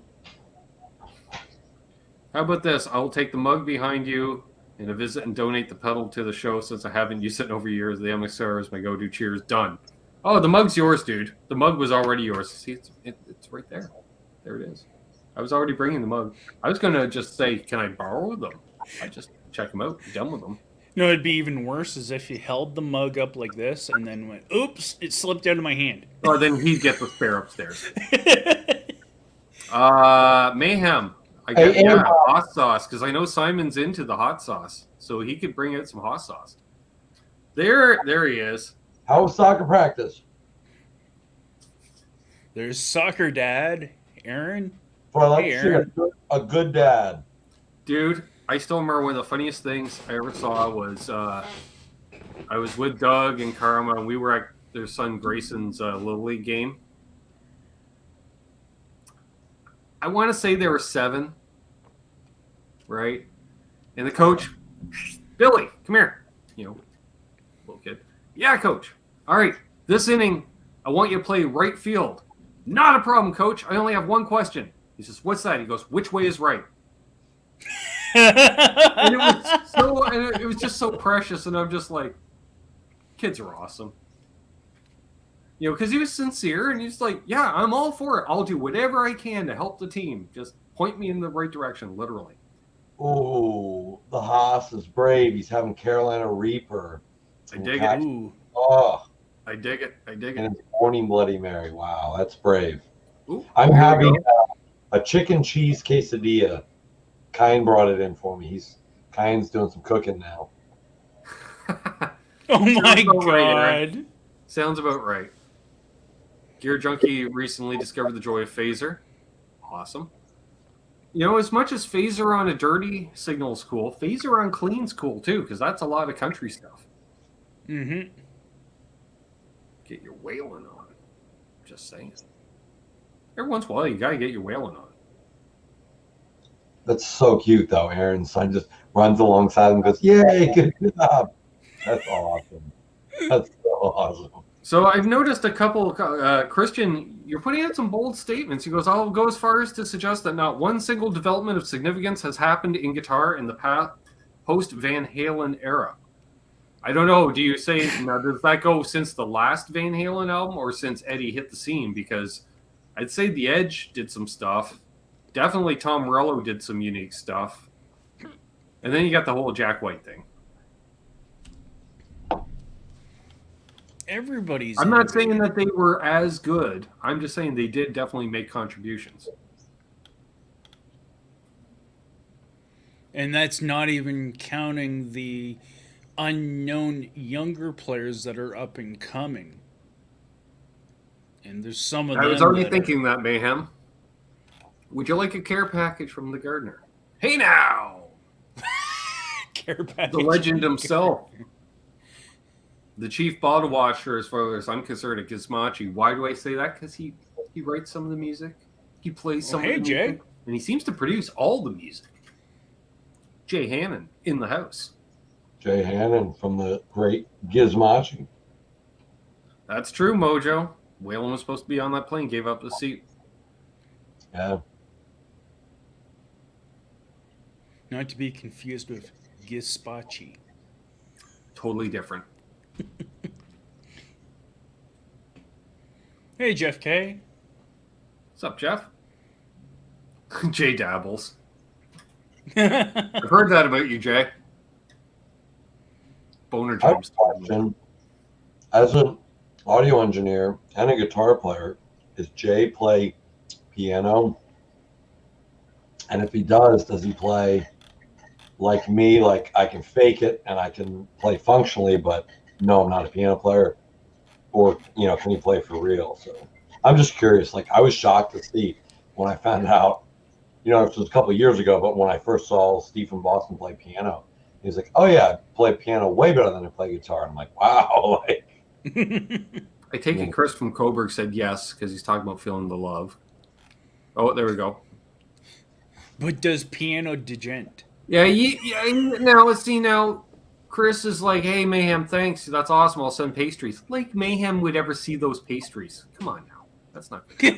How about this? I'll take the mug behind you and a visit and donate the pedal to the show since I haven't used it in over years. The MXR is my go-to. Cheers. Done. Oh, the mug's yours, dude. The mug was already yours. See, it's right there. There it is. I was already bringing the mug. I was going to just say, can I borrow them? I just check them out. I'm done with them. No, it'd be even worse is if you held the mug up like this and then went, oops, it slipped out of my hand. Oh, then he'd get the spare upstairs. Mayhem. I guess, Hey, yeah, hot sauce, because I know Simon's into the hot sauce, so he could bring out some hot sauce. There he is. How was soccer practice? There's soccer dad, Aaron. Well, I like Hey, to see Aaron. a good dad. Dude, I still remember one of the funniest things I ever saw was I was with Doug and Karma, and we were at their son Grayson's Little League game. I want to say there were 7, right? And the coach, Billy, come here. You know, little kid. Yeah, coach. All right, this inning, I want you to play right field. Not a problem, coach. I only have one question. He says, what's that? He goes, which way is right? And it was just so precious, and I'm just like, kids are awesome. You know, because he was sincere, and he's like, yeah, I'm all for it. I'll do whatever I can to help the team. Just point me in the right direction, literally. Oh, the Haas is brave. He's having Carolina Reaper. I dig it. Ooh. Oh, I dig it. I dig and it. it's morning Bloody Mary. Wow, that's brave. Ooh, I'm there you having go. a chicken cheese quesadilla. Kine brought it in for me. Kine's doing some cooking now. Oh my about right, Aaron. god. Sounds about right. Gear Junkie recently discovered the joy of phaser. Awesome. You know, as much as phaser on a dirty signal is cool, phaser on clean's cool too, because that's a lot of country stuff. Mm-hmm. Get your wailing on. Just saying. Every once in a while, you gotta get your wailing on. That's so cute, though. Aaron's son just runs alongside him and goes, yay, good job. That's awesome. That's so awesome. So I've noticed a couple, Christian, you're putting out some bold statements. He goes, I'll go as far as to suggest that not one single development of significance has happened in guitar in the post-Van Halen era. I don't know. Do you say, now does that go since the last Van Halen album or since Eddie hit the scene? Because I'd say The Edge did some stuff. Definitely Tom Morello did some unique stuff. And then you got the whole Jack White thing. Everybody's. I'm not saying that they were as good. I'm just saying they did definitely make contributions. And that's not even counting the unknown younger players that are up and coming. And there's some of them. I was already that thinking that, Mayhem. Would you like a care package from the gardener? Hey now! care package. The legend himself. The chief bottle washer, as far as I'm concerned, at Gizmachi. Why do I say that? Because he writes some of the music. He plays some of the Jay. music. And he seems to produce all the music. Jay Hannon in the house. Jay Hannon from the great Gizmachi. That's true, Mojo. Waylon was supposed to be on that plane, gave up the seat. Yeah. Not to be confused with Gizpachi. Totally different. Hey, Jeff K. What's up, Jeff? Jay dabbles. I've I've heard that about you, Jay. Boner I have James. a question. As an audio engineer and a guitar player, does Jay play piano? And if he does he play like me, like I can fake it and I can play functionally, but no, I'm not a piano player? or can he play for real? So I'm just curious. Like, I was shocked to see when I found out. This was a couple of years ago, but when I first saw Steve from Boston play piano, he was like, "Oh yeah, I play piano way better than I play guitar." And I'm like, "Wow!" Like, I take it Chris from Coburg said yes because he's talking about feeling the love. Oh, there we go. But does piano degent? Yeah. Now let's see. Now Chris is like, "Hey Mayhem, thanks. That's awesome. I'll send pastries." Like Mayhem would ever see those pastries? Come on now. That's not good.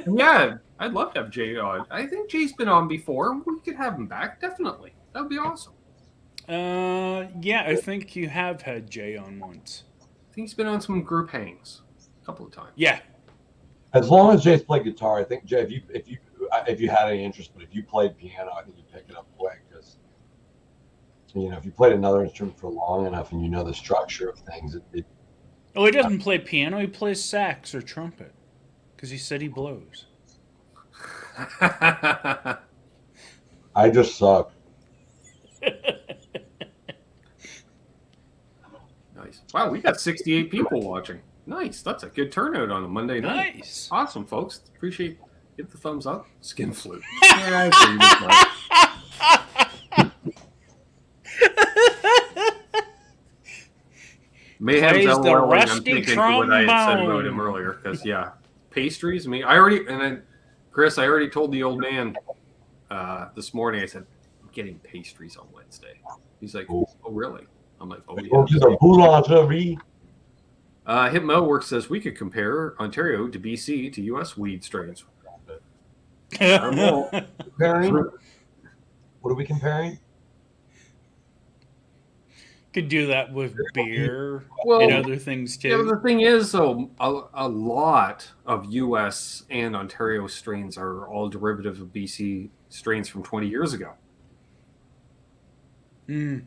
Yeah, I'd love to have Jay on. I think Jay's been on before. We could have him back, definitely. That would be awesome. Yeah, I think you have had Jay on once. I think he's been on some group hangs a couple of times. Yeah. as long as Jay's played guitar, I think Jay, if you had any interest, but if you played piano, I think you'd pick it up quick because if you played another instrument for long enough and you know the structure of things, Oh, he doesn't play piano. He plays sax or trumpet because he said he blows. I just suck. Nice. Wow, we got 68 people watching. Nice. That's a good turnout on a Monday night. Nice. Awesome, folks. Appreciate. Give the thumbs up. Skin flute. Yeah, I Mayhem's Plays the LOL, I'm rusty thinking what I had said about trombone. him earlier. Because, pastries. I mean, and then, Chris, I already told the old man this morning, I said, I'm getting pastries on Wednesday. He's like, oh, really? I'm like, oh, Go to yeah. the boulangerie. Hip Metalworks says we could compare Ontario to BC to U.S. weed strains. Comparing? What are we comparing? Could do that with beer Well, and other things too. Yeah, but the thing is, though, a lot of U.S. and Ontario strains are all derivative of BC strains from 20 years ago. Mm.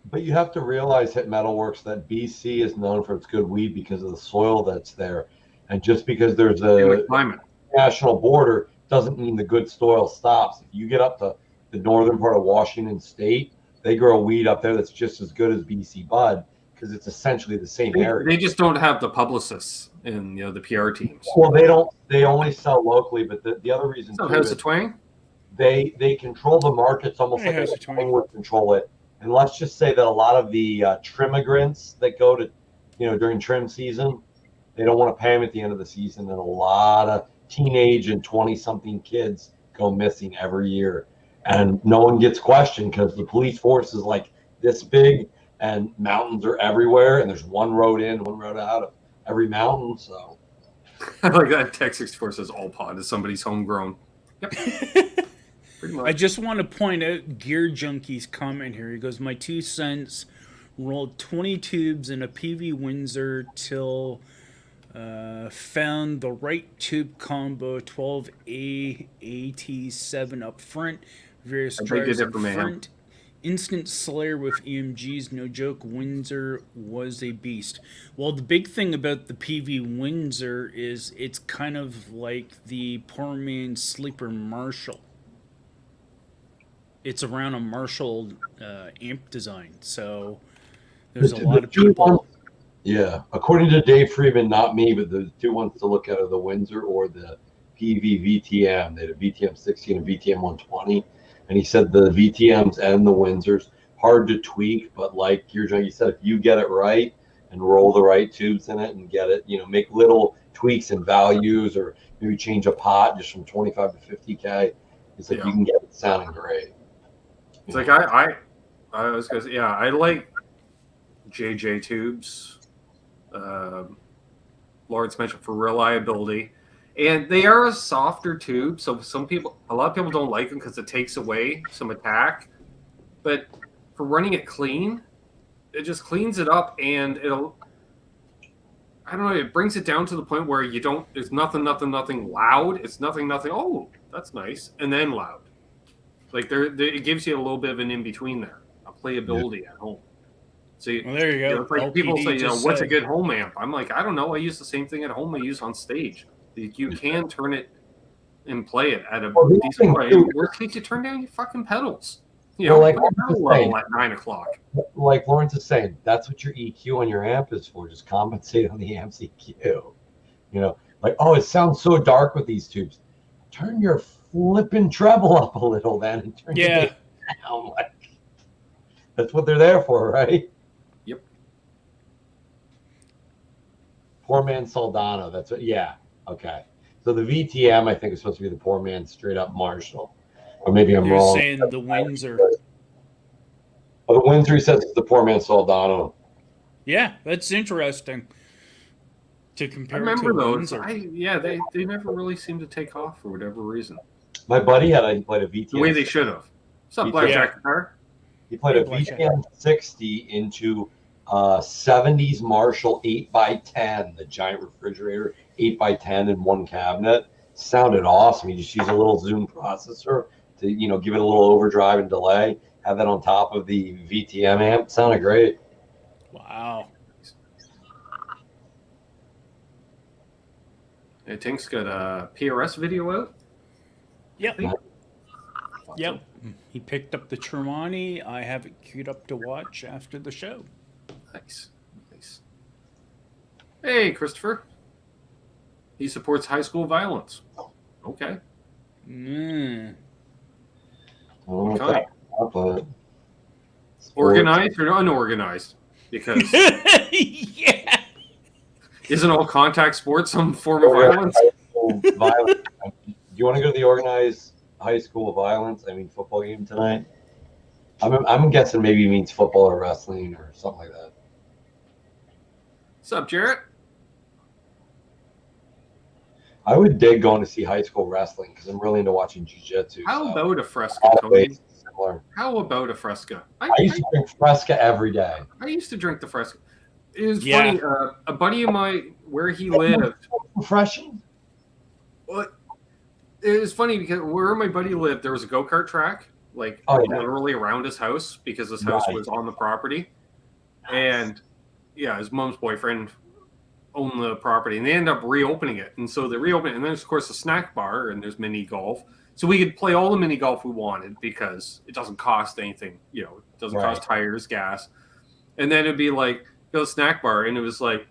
But you have to realize at Metalworks that BC is known for its good weed because of the soil that's there. And just because there's And the a climate. national border doesn't mean the good soil stops. If you get up to the northern part of Washington State, they grow weed up there that's just as good as BC bud because it's essentially the same area. They just don't have the publicists and the PR teams. Well, they don't. They only sell locally. But the other reason So too how's is the twang? they control the markets almost Yeah, like how's a the twang? twang would control it. And let's just say that a lot of the trim-migrants that go to, during trim season, they don't want to pay them at the end of the season, and a lot of teenage and 20-something kids go missing every year, and no one gets questioned because the police force is like this big, and mountains are everywhere, and there's one road in, one road out of every mountain. So, I like that. Tech 64 says all pod is somebody's homegrown. Yep. Pretty much. I just want to point out Gear Junkie's comment here. He goes, my 2 cents rolled 20 tubes in a PV Windsor till found the right tube combo, 12A AT7 up front, various I think drives it in for Mayhem. front. Instant Slayer with EMGs, no joke. Windsor was a beast. Well, the big thing about the PV Windsor is it's kind of like the poor man's sleeper Marshall. It's around a Marshall amp design, so there's a lot of people. Yeah, according to Dave Freeman, not me, but the two ones to look at are the Windsor or the PV VTM. They had a VTM 16 and VTM 120, and he said the VTMs and the Windsors hard to tweak, but like you said, if you get it right and roll the right tubes in it and get it, make little tweaks and values, or maybe change a pot just from 25 to 50K, it's like you can get it sounding great. It's like I was gonna say, I like JJ tubes. Lawrence mentioned for reliability, and they are a softer tube, so a lot of people don't like them because it takes away some attack. But for running it clean, it just cleans it up, and it brings it down to the point where there's nothing loud. It's nothing. Oh, that's nice, and then loud. Like it gives you a little bit of an in between there, a playability at home. So Well, there you go. it's like people LPD say, just what's a said. good home amp? I'm like, I don't know. I use the same thing at home I use on stage. You can turn it and play it at a decent way. Worst case, you turn down your fucking pedals. Well, like, put a pedal level at 9 o'clock. like Lawrence is saying, that's what your EQ on your amp is for. Just compensate on the amp's EQ. You know, like, oh, it sounds so dark with these tubes. Turn your flipping treble up a little then and turn your bass down. Like, that's what they're there for, right? Yep. Poor man Soldano. That's what. Yeah. Okay. So the VTM, I think, is supposed to be the poor man straight up Marshall, or maybe I'm You're wrong. saying the Windsor. Oh, the Windsor, he says, is the poor man Soldano. Yeah, that's interesting. To I compare remember to those. Windsor. They never really seemed to take off for whatever reason. My buddy he played a VTM. The way they should have. What's up, Blackjack guitar? He played a Blackjack. VTM 60 into 70s Marshall 8x10, the giant refrigerator, 8x10 in one cabinet. Sounded awesome. He just used a little Zoom processor to, you know, give it a little overdrive and delay. Have that on top of the VTM amp. Sounded great. Wow. Hey, Tink's got a PRS video out. Yep. Yep. He picked up the Tremonti. I have it queued up to watch after the show. Nice. Nice. Hey, Christopher. He supports high school violence. Okay. Mm. Okay. But Organized or unorganized? Because Yeah. isn't all contact sports some form of violence? Violence. Do you want to go to the organized high school violence? I mean, football game tonight? I'm guessing maybe it means football or wrestling or something like that. What's up, Jarrett? I would dig going to see high school wrestling because I'm really into watching jiu-jitsu. How so about a Fresca, Tony? always similar. How about a Fresca? I used to drink Fresca every day. I used to drink the Fresca. It was Yeah. funny. A buddy of mine, where he lived, Refreshing. well, it was funny because where my buddy lived, there was a go-kart track, like Oh, yeah. literally around his house because his house Nice. was on the property. And yeah, his mom's boyfriend owned the property, and they ended up reopening it. And so they reopened it, and there's of course a snack bar, and there's mini golf. So we could play all the mini golf we wanted because it doesn't cost anything, you know, it doesn't cost tires, gas. And then it'd be like, go to the snack bar, and it was like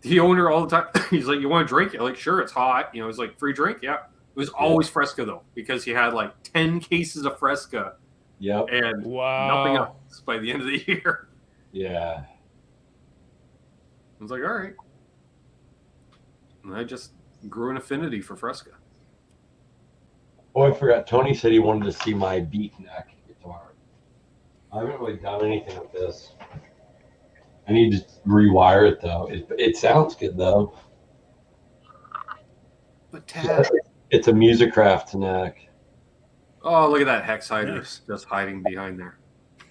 the owner all the time. He's like, "You want to drink it?" Like, sure, it's hot. You know, it's like free drink. Yeah. It was always Fresca though, because he had like 10 cases of Fresca Yep. and Wow. nothing else by the end of the year. Yeah. I was like, all right. And I just grew an affinity for Fresca. Oh, I forgot. Tony said he wanted to see my beat neck guitar. I haven't really done anything with this. I need to rewire it though. It sounds good though. But Tad. It's a Musicraft neck. Oh, look at that hex hider Nice. just hiding behind there.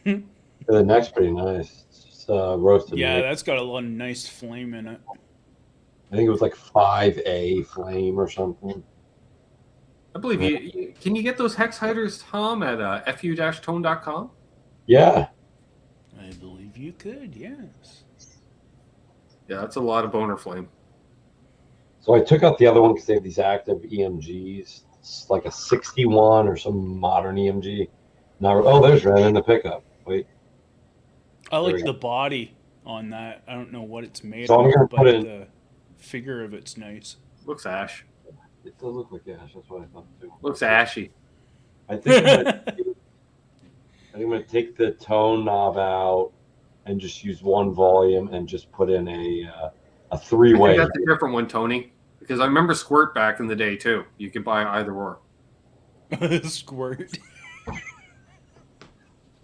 The neck's pretty nice. It's just roasted. Yeah, meat. that's got a lot of nice flame in it. I think it was like 5A flame or something. I believe you. Can you get those hex hiders, Tom, at fu-tone.com? Yeah. I believe you could, yes. Yeah, that's a lot of boner flame. So I took out the other one because they have these active EMGs. It's like a 61 or some modern EMG. Now, oh, there's Ren in the pickup. Wait. I There we like go. the body on that. I don't know what it's made So I'm gonna of, put but it in- the figure of it's nice. Looks ash. It does look like ash. That's what I thought too. Looks ashy. I think I'm gonna take the tone knob out and just use one volume and just put in a I think three-way. that's a different one, Tony. Because I remember Squirt back in the day too. You could buy either or. Squirt.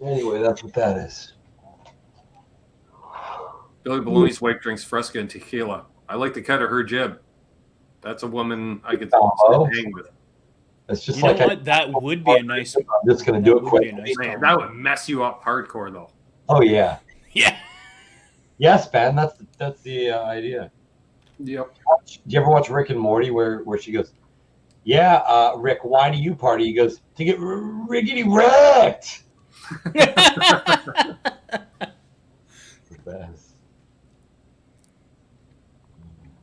Anyway, that's what that is. Billy Baloney's wife drinks Fresca and tequila. I like the cut of her jib. That's a woman I could Oh. hang with. It's just You know like what? That would be a nice. I'm just gonna that do it would be a quick. nice Man, that would mess you up hardcore though. Oh yeah. Yeah. Yes, Ben. That's the idea. Yep. Do you ever watch Rick and Morty where she goes, "Yeah, Rick, why do you party?" He goes, "To get riggedy wrecked." The best.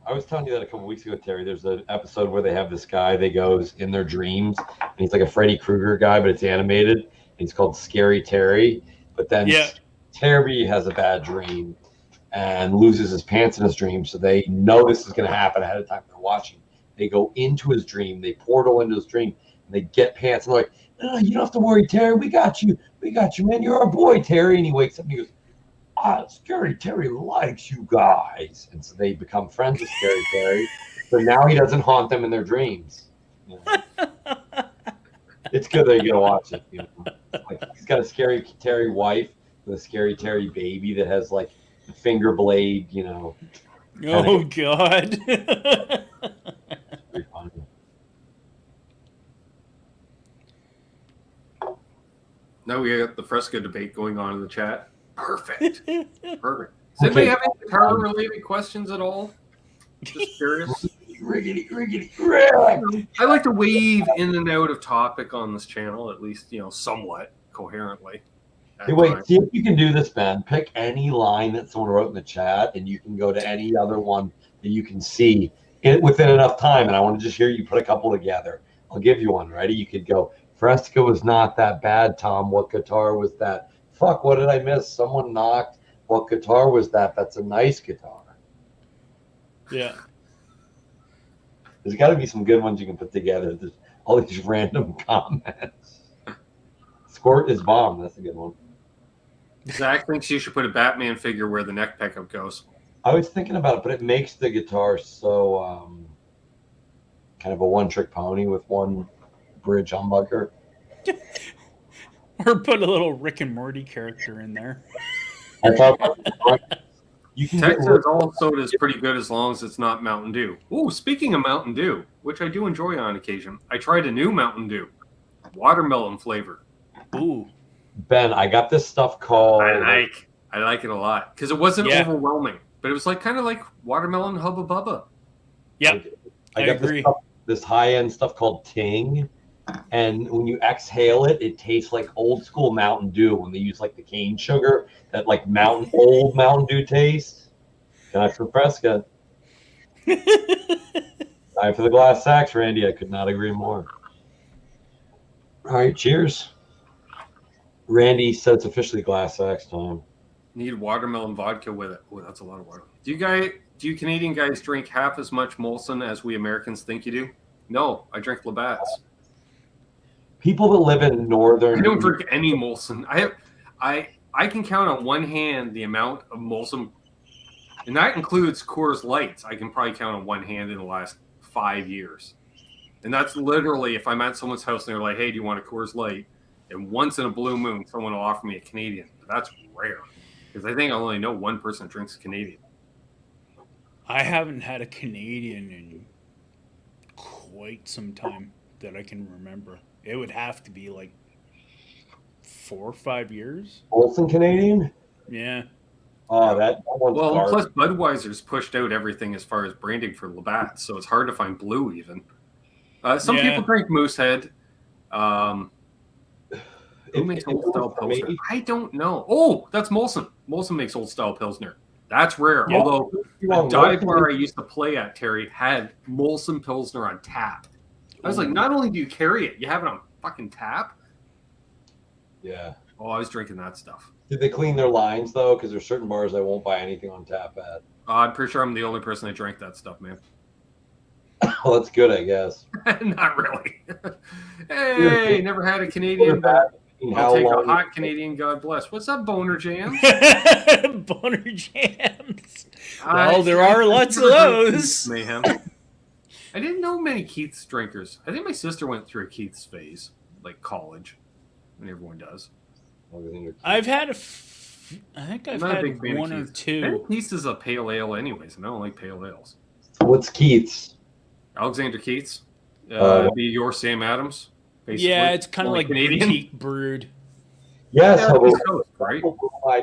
I was telling you that a couple weeks ago, Terry. There's an episode where they have this guy that goes in their dreams, and he's like a Freddy Krueger guy, but it's animated. And he's called Scary Terry. But then Yeah. Terry has a bad dream and loses his pants in his dream, so they know this is going to happen ahead of time. They're watching. They go into his dream. They portal into his dream, and they get pants. And they're like, "No, you don't have to worry, Terry. We got you. We got you, man. You're our boy, Terry." And he wakes up and he goes, Scary Terry likes you guys. And so they become friends with Scary Terry. So now he doesn't haunt them in their dreams. You know? It's good that you're going to watch it. You know? Like, he's got a Scary Terry wife with a Scary Terry baby that has like a finger blade, you know. Oh, God. Pretty funny. Now we got the Fresca debate going on in the chat. Perfect. Perfect. Does anybody have any guitar-related questions at all? Just curious. Riggedy. I like to weave in and out of topic on this channel, at least, you know, somewhat coherently. Hey, wait, see if you can do this, Ben. Pick any line that someone wrote in the chat, and you can go to any other one that you can see within enough time. And I want to just hear you put a couple together. I'll give you one. Ready? You could go, Fresca was not that bad, Tom. What guitar was that? Fuck, what did I miss? Someone knocked. What guitar was that? That's a nice guitar. Yeah. There's got to be some good ones you can put together. There's all these random comments. Squirt is bomb. That's a good one. Zach thinks you should put a Batman figure where the neck pickup goes. I was thinking about it, but it makes the guitar so kind of a one-trick pony with one bridge humbucker. Or put a little Rick and Morty character in there. I thought you can Texas all soda is pretty good as long as it's not Mountain Dew. Ooh, speaking of Mountain Dew, which I do enjoy on occasion, I tried a new Mountain Dew, watermelon flavor. Ooh. Ben, I got this stuff called. I like it a lot because it wasn't overwhelming, but it was like kind of like watermelon Hubba Bubba. Yeah, I got agree. This high-end stuff called Ting. And when you exhale it, it tastes like old school Mountain Dew when they use like the cane sugar, that like old Mountain Dew taste. Time for Fresca. Time for the glass sacks, Randy. I could not agree more. All right, cheers. Randy said it's officially glass sacks time. Need watermelon vodka with it. Oh, that's a lot of water. Do you Canadian guys drink half as much Molson as we Americans think you do? No, I drink Labatt's. People that live in northern. I don't drink any Molson. I can count on one hand the amount of Molson, and that includes Coors Lights. I can probably count on one hand in the last 5 years. And that's literally if I'm at someone's house and they're like, hey, do you want a Coors Light? And once in a blue moon, someone will offer me a Canadian. But that's rare because I think I only know one person that drinks Canadian. I haven't had a Canadian in quite some time that I can remember. It would have to be like 4 or 5 years. Molson Canadian? Yeah. Oh, that one's well, plus Budweiser's pushed out everything as far as branding for Labatt, so it's hard to find blue even. Some people drink Moosehead. Who makes old style Pilsner? I don't know. Oh, that's Molson. Molson makes old style Pilsner. That's rare. Yeah. Although a dive bar I used to play at, Terry, had Molson Pilsner on tap. I was like, not only do you carry it, you have it on fucking tap. Yeah. Oh, I was drinking that stuff. Did they clean their lines though? Because there's certain bars I won't buy anything on tap at. I'm pretty sure I'm the only person that drank that stuff, man. Well, that's good, I guess. Not really. Hey, never had a Canadian, but I'll take a hot Canadian, God bless. What's up, Boner Jams? Boner Jams. Well, there are lots of those. Mayhem. I didn't know many Keith's drinkers. I think my sister went through a Keith's phase, like college, when everyone does. I've had I think I've had one or two. Keith's is a pale ale anyways, and I don't like pale ales. What's Keith's? Alexander Keith's. Be your Sam Adams. Basically. Yeah, it's kind of like Canadian boutique brewed. Yes, right?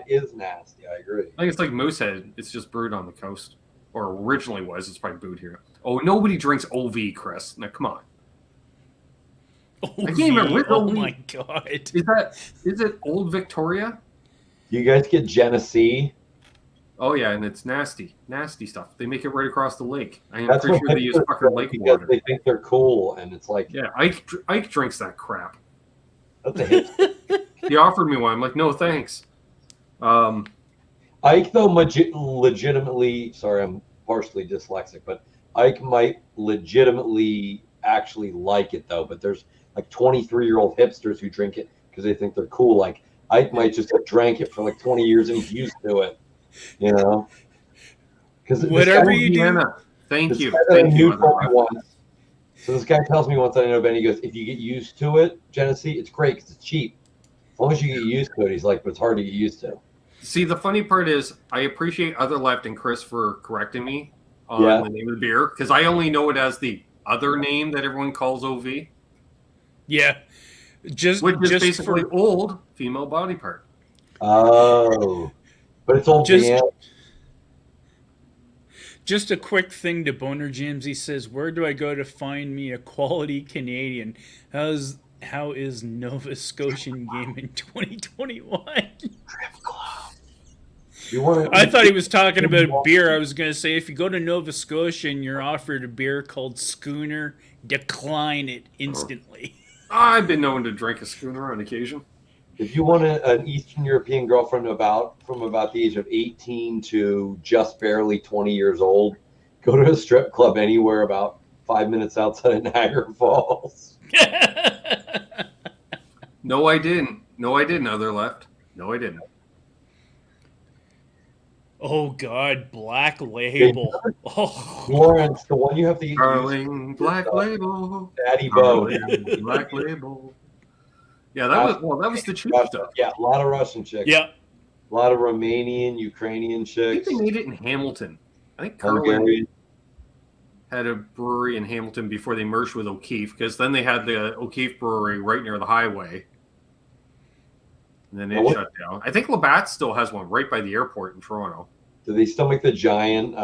Is nasty. I agree. I think it's like Moosehead. It's just brewed on the coast, or originally was. It's probably brewed here. Oh, nobody drinks OV, Chris. Now, come on. OV, I can't remember. oh my god! Is it Old Victoria? You guys get Genesee? Oh yeah, and it's nasty stuff. They make it right across the lake. I am pretty sure they use fucking lake water. They think they're cool, and it's like Ike drinks that crap. That's a hit. He offered me one. I'm like, no thanks. Ike, though, legitimately, sorry, I'm partially dyslexic, but Ike might legitimately actually like it, though. But there's like 23-year-old hipsters who drink it because they think they're cool. Like, Ike might just have drank it for like 20 years and he's used to it, you know? Because Whatever you do. Vienna. Thank you. So this guy tells me once, I know Ben, he goes, if you get used to it, Genesee, it's great because it's cheap. As long as you get used to it, he's like, but it's hard to get used to. See, the funny part is I appreciate Other Left and Chris for correcting me on the name of the beer because I only know it as the other name that everyone calls OV. Yeah. Which is basically old female body part. Oh. But it's old man. Just a quick thing to Boner James. He says, where do I go to find me a quality Canadian? How is Nova Scotian game in 2021? I thought he was talking about beer. I was going to say, if you go to Nova Scotia and you're offered a beer called Schooner, decline it instantly. I've been known to drink a Schooner on occasion. If you want an Eastern European girlfriend from about the age of 18 to just barely 20 years old, go to a strip club anywhere about 5 minutes outside of Niagara Falls. No, I didn't. Other Left. No, I didn't. Oh, God. Black Label. Oh. Lawrence, the one you have to eat. Darling, Black Label. Daddy Bo. Black Label. Yeah, that was the cheap stuff. Yeah, a lot of Russian chicks. Yeah. A lot of Romanian, Ukrainian chicks. I think they made it in Hamilton. I think Carlin had a brewery in Hamilton before they merged with O'Keefe, because then they had the O'Keefe brewery right near the highway. And then it shut down. I think Labatt still has one right by the airport in Toronto. Do they still make the giant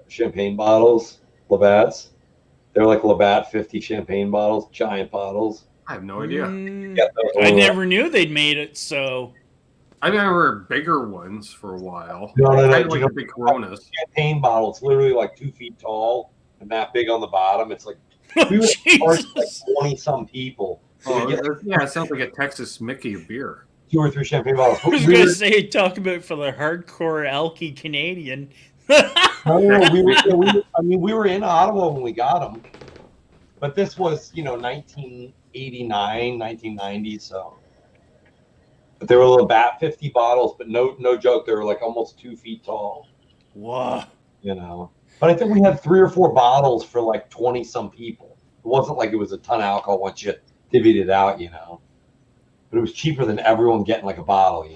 champagne bottles, Labatt's? They're like Labatt 50 champagne bottles, giant bottles. I have no idea. I never knew they'd made it, so. I remember bigger ones for a while. No. Like the big Coronas. Champagne bottle. It's literally like 2 feet tall and that big on the bottom. It's like, we were like 20-some people. So it sounds like a Texas Mickey of beer. 2 or 3 champagne bottles. I was going to say, talk about for the hardcore alky Canadian. We were in Ottawa when we got them. But this was, 1989, 1990, so. But they were little Bat 50 bottles, but no joke, they were like almost 2 feet tall. Wow. But I think we had 3 or 4 bottles for like 20-some people. It wasn't like it was a ton of alcohol once you divvied it out, But it was cheaper than everyone getting like a bottle,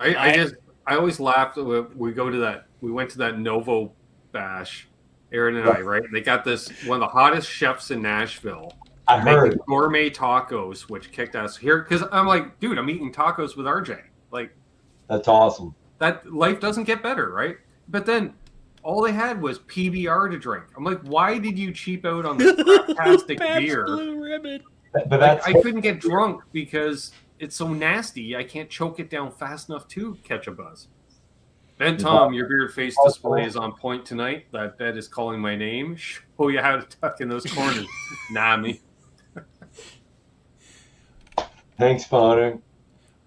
I always laughed. We went to that Novo bash, Aaron and I, right? They got this one of the hottest chefs in Nashville. I heard gourmet tacos, which kicked ass here because I'm like, dude, I'm eating tacos with RJ. Like, that's awesome. That life doesn't get better, right? But then all they had was PBR to drink. I'm like, why did you cheap out on this fantastic beer? Blue Ribbon. But I couldn't get drunk because it's so nasty. I can't choke it down fast enough to catch a buzz. Ben Tom, your beard face display is on point tonight. That bed is calling my name. Show you how to tuck in those corners. Me. Thanks, Father.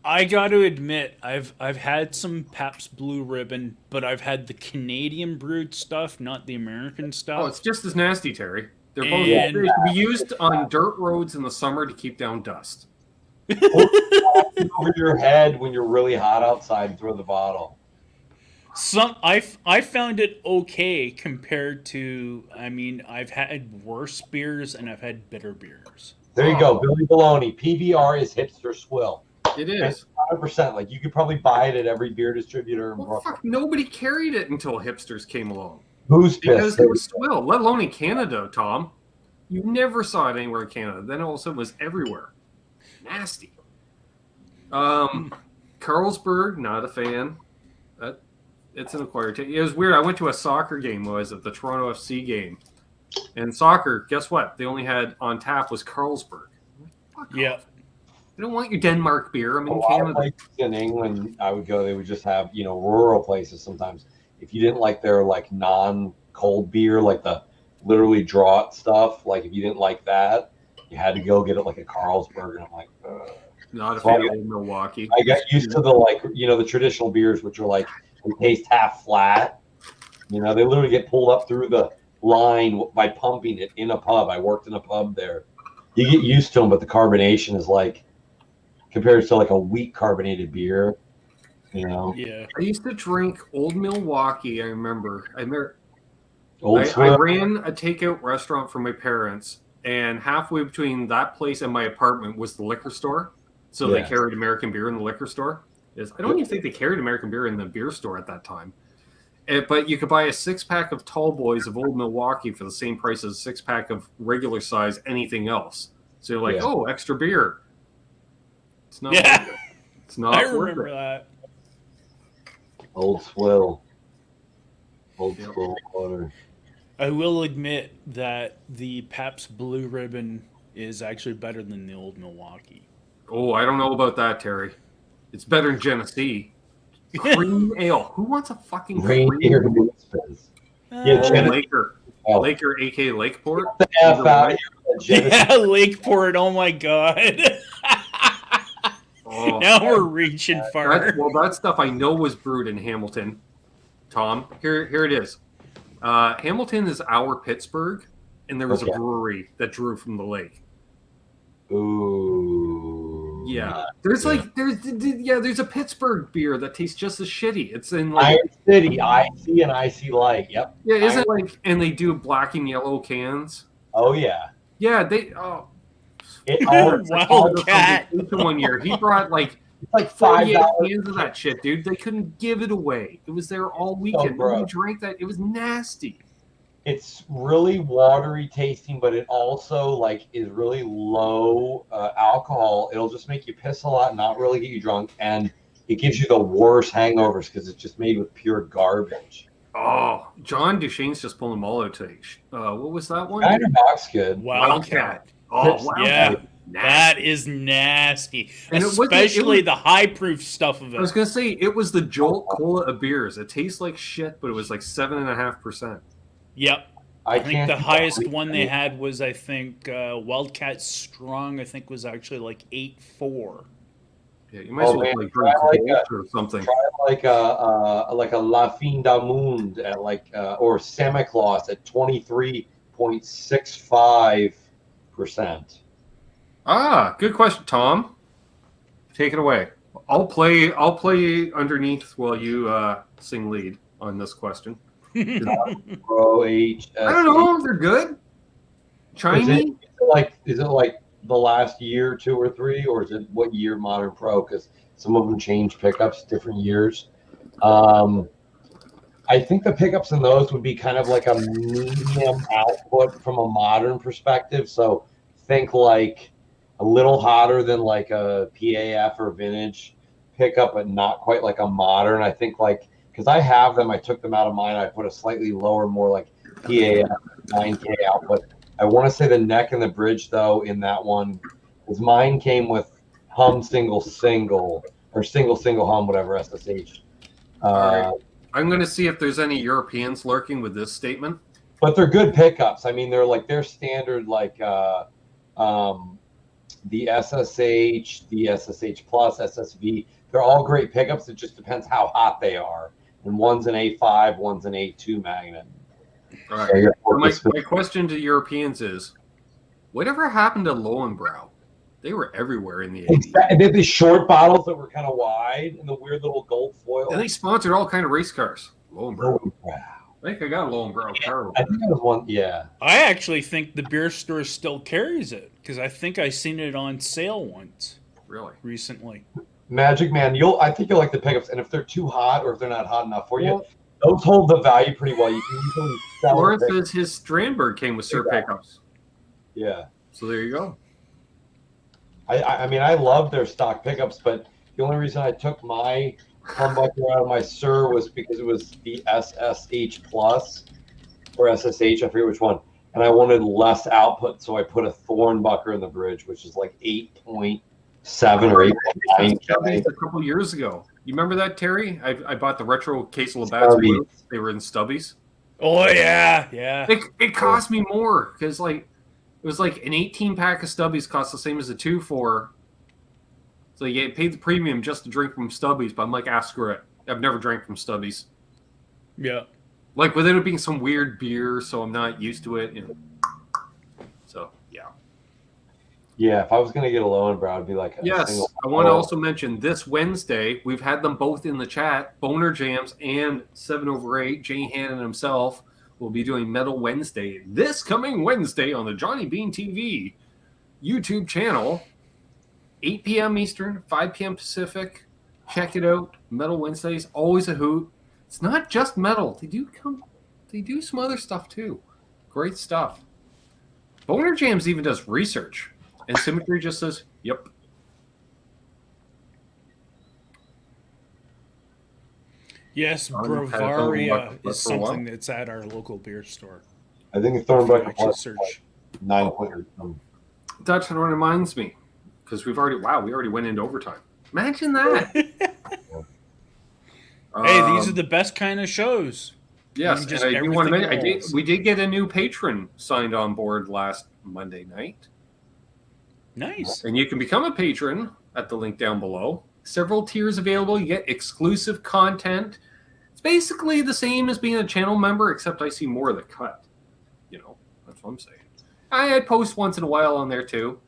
I got to admit, I've had some Pabst Blue Ribbon, but I've had the Canadian brewed stuff, not the American stuff. Oh, it's just as nasty, Terry. They're both they can be used on dirt roads in the summer to keep down dust. Over your head when you're really hot outside and throw the bottle. I found it okay compared to, I've had worse beers and I've had bitter beers. There you go, Billy Baloney. PBR is hipster swill. It is 100%. Like you could probably buy it at every beer distributor in Brooklyn. Fuck, nobody carried it until hipsters came along. Who's because pissed? it was swill, let alone in Canada, Tom. You never saw it anywhere in Canada. Then all of a sudden it was everywhere. Nasty. Carlsberg, not a fan. It's an acquired taste. It was weird. I went to a soccer game, the Toronto FC game. And soccer, guess what? They only had on tap was Carlsberg. Fuck off. They don't want your Denmark beer. I'm in Canada. In England, I would go. They would just have rural places sometimes. If you didn't like their non-cold beer, like the literally draught stuff, like if you didn't like that, you had to go get it like a Carlsberg. And I'm like, ugh. Not a So I fan of got- Old Milwaukee. I got used to the traditional beers, which are like they taste half flat. They literally get pulled up through the line by pumping it in a pub. I worked in a pub there. You get used to them, but the carbonation is like compared to like a weak carbonated beer. Yeah. I used to drink Old Milwaukee. I remember. Old I Swill. ran a takeout restaurant for my parents, and halfway between that place and my apartment was the liquor store. So they Yeah. carried American beer in the liquor store. I don't even think they carried American beer in the beer store at that time. But you could buy a 6-pack of Tall Boys of Old Milwaukee for the same price as a 6-pack of regular size anything else. So you're like, Yeah. oh, extra beer. It's not. Yeah. Worth it. It's not I worth remember it. that. Old Swill. Old Yep. Swill water. I will admit that the Pabst Blue Ribbon is actually better than the Old Milwaukee. Oh, I don't know about that, Terry. It's better than Genesee. Cream ale. Who wants a fucking Reindeer cream? Moose Fizz. Uh, Yeah, Genesee. Laker. Oh, Laker, a.k.a. Lakeport. the F Either out way. of here. Genesee. yeah, Lakeport. Oh my god. Oh, Now we're reaching far. that stuff I know was brewed in Hamilton. Tom, here it is. Hamilton is our Pittsburgh, and there was Okay. a brewery that drew from the lake. Ooh. Yeah, there's a Pittsburgh beer that tastes just as shitty. It's in like Iron City, IC and IC Light. Yep. yeah, isn't like and they do black and yellow cans. Oh yeah. Yeah, they It all Wildcat. one year he brought like it's like 48 $5. cans of that shit, dude. They couldn't give it away. It was there all weekend. gross. Nobody drank that. It was nasty. It's really watery tasting, but it also like is really low alcohol. It'll just make you piss a lot, not really get you drunk, and it gives you the worst hangovers because it's just made with pure garbage. Oh, John Duchesne's just pulling them all out today. What was that one? Kind of box good. Wildcat. Oh, Tips- Wildcat. Yeah. That is nasty. And it wasn't- Especially it was- the high proof stuff of I was it. gonna say it was the Jolt Cola of beers. It tastes like shit, but it was like 7.5%. Yep. I think can't the do highest that. one they had was, I think, Wildcat Strong, I think was actually like 8.4. Yeah, you might as well man, like try drink like Colt or something. Try like a La Fin du Monde at or Semiclaus at 23.65%. Ah, good question, Tom. Take it away. I'll play underneath while you sing lead on this question. Pro H. I don't know. They're good. Chinese. Is it like the last year, 2 or 3, or is it what year Modern Pro? Because some of them change pickups different years. I think the pickups in those would be kind of like a medium output from a modern perspective. So think like a little hotter than like a PAF or vintage pickup, but not quite like a modern. I think like because I have them, I took them out of mine. I put a slightly lower, more like PAF 9K output. I want to say the neck and the bridge though in that one, because mine came with hum single or single hum whatever SSH. right. I'm going to see if there's any Europeans lurking with this statement. But they're good pickups. I mean, they're standard like the SSH, the SSH Plus, SSV. They're all great pickups. It just depends how hot they are. And one's an A5, one's an A2 magnet. All So right. you're My question to Europeans is, whatever happened to Lowenbrow? They were everywhere in the 80s. And then the short bottles that were kind of wide and the weird little gold foil. And they sponsored all kind of race cars. Lowenbrow. Oh, wow. I think I got a Lowenbrow car. I think that was one. Yeah. I actually think the beer store still carries it because I think I seen it on sale once Really? recently. Magic Man, I think you'll like the pickups. And if they're too hot or if they're not hot enough for you, Well, those hold the value pretty well. You can usually sell Lawrence them. says his Strandberg came with Sir pickups. Yeah. So there you go. I mean, I love their stock pickups, but the only reason I took my humbucker out of my Sir was because it was the SSH Plus or SSH, I forget which one, and I wanted less output, so I put a Thornbucker in the bridge, which is like 8.7 or 8.9. A couple years ago. You remember that, Terry? I bought the retro case of Labatt's Stubbies. Blue. They were in Stubbies. Oh yeah, yeah. It cost me more because like it was like an 18-pack of Stubbies cost the same as a 2 for So you paid the premium just to drink from Stubbies, but I'm like, screw it. I've never drank from Stubbies. Yeah. Like, without it being some weird beer, so I'm not used to it. So, yeah. Yeah, if I was going to get a Lowenbrow, it'd be like a Yes, single. I want to also mention this Wednesday, we've had them both in the chat. Boner Jams and 7/8, Jay Hannon himself, will be doing Metal Wednesday this coming Wednesday on the Johnny Bean TV YouTube channel. 8 p.m. Eastern, 5 p.m. Pacific. Check it out. Metal Wednesdays, always a hoot. It's not just metal. They do some other stuff too. Great stuff. Boner Jams even does research. And Symmetry just says, yep. Yes, Bravaria is something that's at our local beer store. I think Thornbuck Just is search. like 9 pointer. That reminds me, because we already went into overtime. Imagine that. Hey, these are the best kind of shows. Yes, and I do want to mention, we did get a new patron signed on board last Monday night. Nice. And you can become a patron at the link down below. Several tiers available. You get exclusive content. It's basically the same as being a channel member, except I see more of the cut. You know, that's what I'm saying. I post once in a while on there too,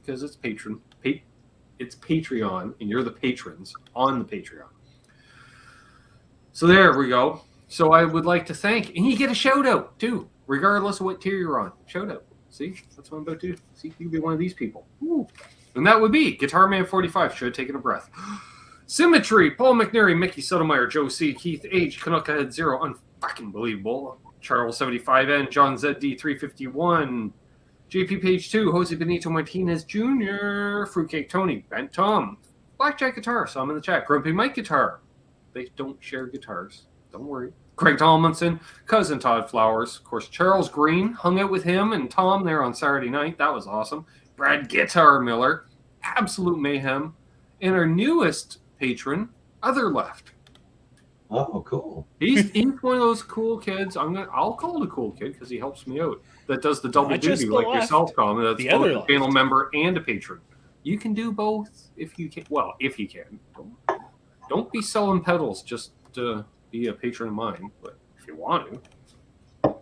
because it's it's Patreon, and you're the patrons on the Patreon. So there we go. So I would like to thank, and you get a shout out too, regardless of what tier you're on. Shout out. See, that's what I'm about to do. See, you can be one of these people. Ooh. And that would be Guitar Man 45. Should have taken a breath. Symmetry, Paul McNary, Mickey Sotomayor, Joe C, Keith H, Canucks Head 0, unfucking believable. Charles 75N, John ZD 351, JP Page 2, Jose Benito Martinez Jr., Fruitcake Tony, Bent Tom, Blackjack Guitar, saw him in the chat, Grumpy Mike Guitar. They don't share guitars. Don't worry. Craig Tomlinson, Cousin Todd Flowers, of course, Charles Green, hung out with him and Tom there on Saturday night. That was awesome. Brad Guitar Miller, absolute mayhem. And our newest patron, Other Left. Oh, cool. He's one of those cool kids. I'll call it a cool kid because he helps me out. That does the double duty like yourself, Colin. That's both a channel member and a patron. You can do both if you can. Well, if you can. Don't be selling pedals just to be a patron of mine, but if you want to.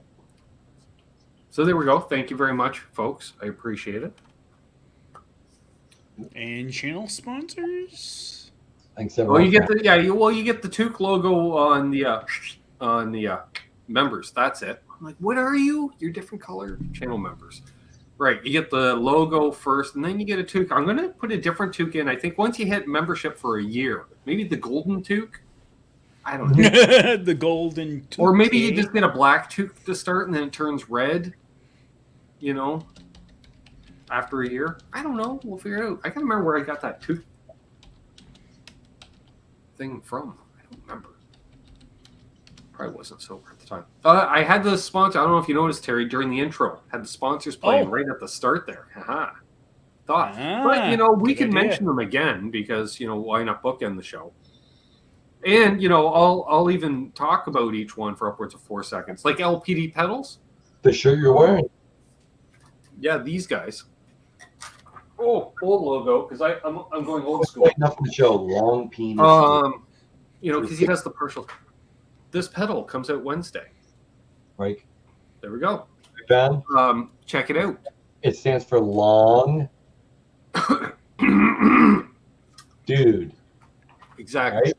So there we go. Thank you very much, folks. I appreciate it. And channel sponsors. Thanks everyone. Well, you get the Toque logo on the members. That's it. I'm like, what are you? You're different color channel members. Right. You get the logo first, and then you get a toque. I'm going to put a different toque in. I think once you hit membership for a year, maybe the golden toque. I don't know. The golden toque. Or maybe you just get a black toque to start, and then it turns red, you know, after a year. I don't know. We'll figure it out. I can't remember where I got that toque thing from. I don't remember. Probably wasn't sober at the time. I had the sponsor. I don't know if you noticed, Terry, during the intro, had the sponsors playing right at the start there. Haha. Thought. But, you know, we can mention them again because, you know, why not bookend the show? And, you know, I'll even talk about each one for upwards of 4 seconds. Like LPD Pedals. The shirt you're wearing. Yeah, these guys. Oh, old logo, because I'm going old school. Enough to show long penis. You know, because he has the partial. This pedal comes out Wednesday. Right. There we go. Ben? Check it out. It stands for long. Dude. Exactly. Right?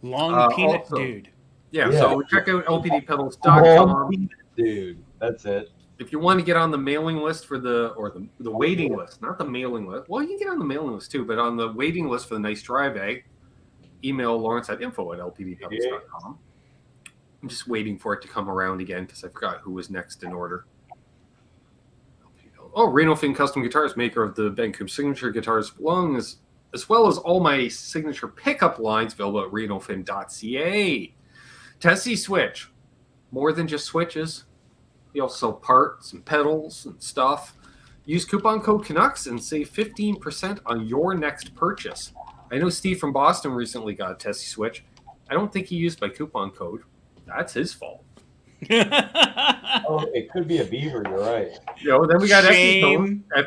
Long peanut also, dude. Yeah, so check out lpdpedals.com. Dude, that's it. If you want to get on the mailing list for the waiting list, not the mailing list. Well, you can get on the mailing list too, but on the waiting list for the Nice Drive A, email Lawrence at info@lpdpedals.com. I'm just waiting for it to come around again because I forgot who was next in order. Oh, Reno Fin Custom Guitars, maker of the Ben Coombs signature guitars, as well as all my signature pickup lines available at renofin.ca. Tesi Switch, more than just switches. They also sell parts and pedals and stuff. Use coupon code Canucks and save 15% on your next purchase. I know Steve from Boston recently got a Tesi Switch. I don't think he used my coupon code. That's his fault. Oh, it could be a beaver. You're right. You know, then we got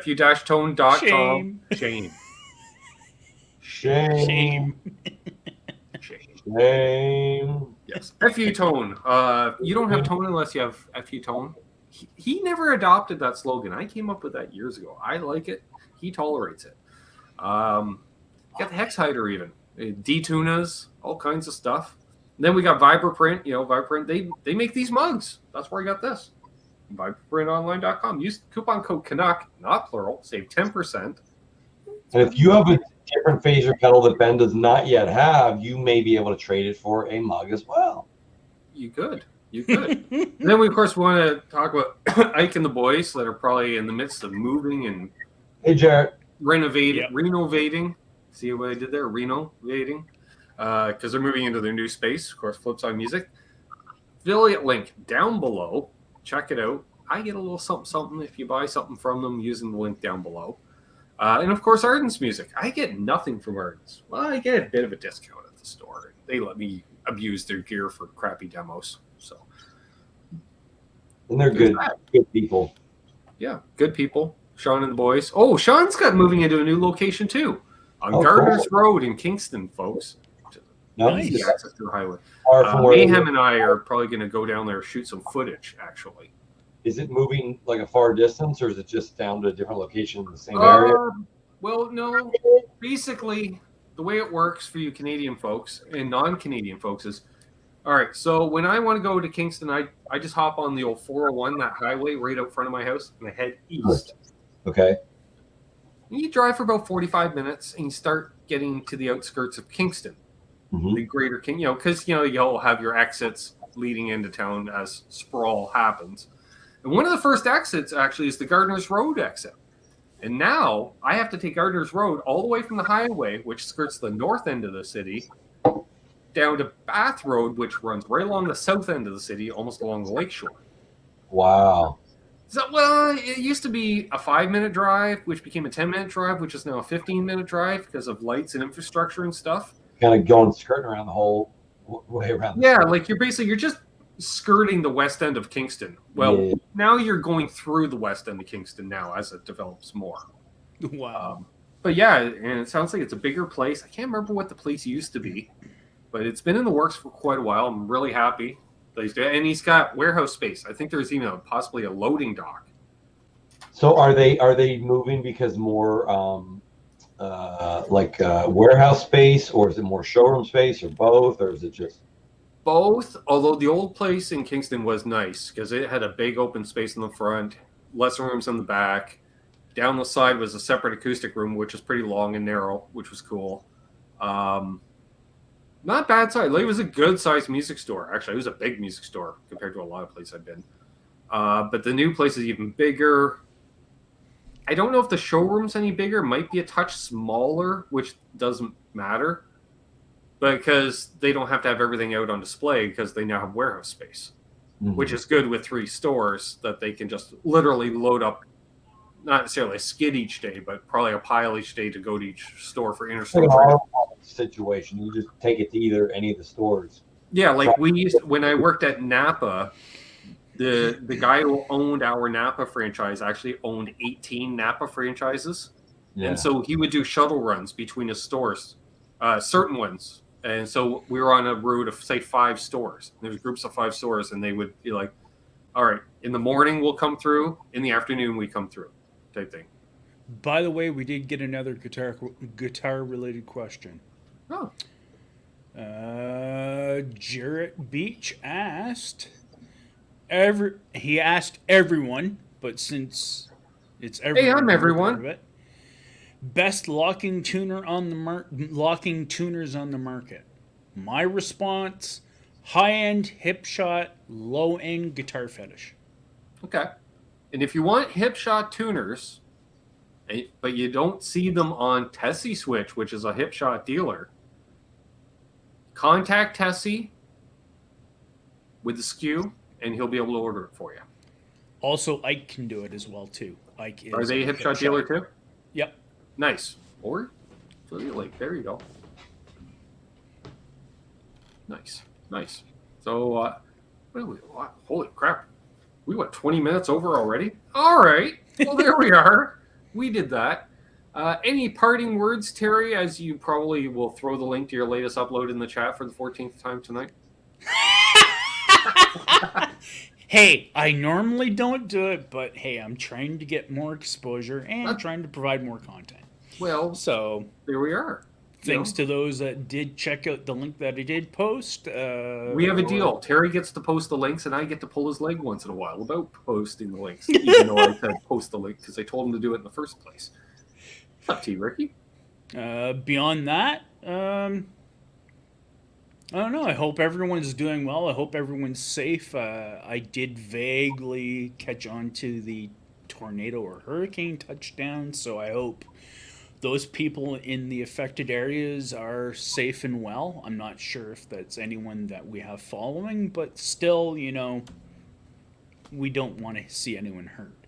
FU-tone.com. Shame. Shame. Shame. Shame. Yes. FU tone. You don't have tone unless you have FU tone. He never adopted that slogan. I came up with that years ago. I like it. He tolerates it. Got the hex hider even. D-tunas, all kinds of stuff. And then we got Vibraprint. Vibraprint, they make these mugs. That's where I got this. Vibraprintonline.com. Use coupon code Canuck, not plural, save 10%. And if you have a different phaser pedal that Ben does not yet have, you may be able to trade it for a mug as well. You could. And then we, of course, want to talk about Ike and the boys that are probably in the midst of moving and Hey, Jarrett. renovating. See what I did there? Renovating. Because they're moving into their new space. Of course, Flipside Music. Affiliate link down below. Check it out. I get a little something if you buy something from them using the link down below. And of course, Ardens Music. I get nothing from Ardens. Well, I get a bit of a discount at the store. They let me abuse their gear for crappy demos. So, And they're good people. Yeah, good people. Sean and the boys. Oh, Sean's got moving into a new location too, on Gardner's Road in Kingston, folks. Nice. Easy access to the highway. Mayhem and I are probably going to go down there shoot some footage. Actually, is it moving like a far distance, or is it just down to a different location in the same area? Well, no. Basically, the way it works for you Canadian folks and non-Canadian folks is, all right. So when I want to go to Kingston, I just hop on the old 401, that highway right out front of my house, and I head east. Okay. And you drive for about 45 minutes, and you start getting to the outskirts of Kingston. Mm-hmm. The greater King, because you'll have your exits leading into town as sprawl happens. And one of the first exits actually is the Gardner's Road exit. And now I have to take Gardner's Road all the way from the highway, which skirts the north end of the city, down to Bath Road, which runs right along the south end of the city, almost along the lakeshore. Wow. So, well, it used to be a 5-minute drive, which became a 10-minute drive, which is now a 15-minute drive because of lights and infrastructure and stuff. Kind of going skirting around the whole way around. Yeah, like you're just skirting the west end of Kingston. Well, Now you're going through the west end of Kingston now as it develops more. Wow. But yeah, and it sounds like it's a bigger place. I can't remember what the place used to be, but it's been in the works for quite a while. I'm really happy that he's doing it. And he's got warehouse space. I think there's even possibly a loading dock. So are they moving because more warehouse space, or is it more showroom space, or both, or is it just both? Although the old place in Kingston was nice because it had a big open space in the front, lesson rooms in the back. Down the side was a separate acoustic room, which is pretty long and narrow, which was cool. Not bad size. Like, it was a good sized music store. Actually, it was a big music store compared to a lot of places I've been. But the new place is even bigger. I don't know if the showroom's any bigger. It might be a touch smaller, which doesn't matter. Because they don't have to have everything out on display because they now have warehouse space. Mm-hmm. Which is good with 3 stores that they can just literally load up, not necessarily a skid each day, but probably a pile each day to go to each store for interstore. Situation. You just take it to either any of the stores. Yeah, like when I worked at Napa, the guy who owned our Napa franchise actually owned 18 Napa franchises. Yeah. And so he would do shuttle runs between his stores, certain ones. And so we were on a route of, say, 5 stores. There's groups of 5 stores, and they would be like, all right, in the morning we'll come through, in the afternoon we come through, type thing. By the way, we did get another guitar-related question. Oh. Jarrett Beach asked, he asked everyone, but since it's everyone, hey, I'm everyone. Best locking tuners on the market. My response: high-end hip shot, low-end guitar fetish. Okay, and if you want hip shot tuners, but you don't see them on Tesi Switch, which is a hip shot dealer, contact Tesi with the SKU, and he'll be able to order it for you. Also, Ike can do it as well too. Ike is. Are they a hip shot dealer too? Yep. Nice. Or like there you go. Nice. So, holy crap! We went 20 minutes over already. All right. Well, there we are. We did that. Any parting words, Terry, as you probably will throw the link to your latest upload in the chat for the 14th time tonight? Hey, I normally don't do it, but hey, I'm trying to get more exposure and trying to provide more content. Well, so there we are. Thanks to those that did check out the link that I did post. We have a deal. Terry gets to post the links, and I get to pull his leg once in a while about posting the links, even though I said post the link because I told him to do it in the first place. It's up to you, Ricky. Beyond that, I don't know. I hope everyone's doing well. I hope everyone's safe. I did vaguely catch on to the tornado or hurricane touchdown, so I hope those people in the affected areas are safe and well. I'm not sure if that's anyone that we have following, but still, you know, we don't want to see anyone hurt.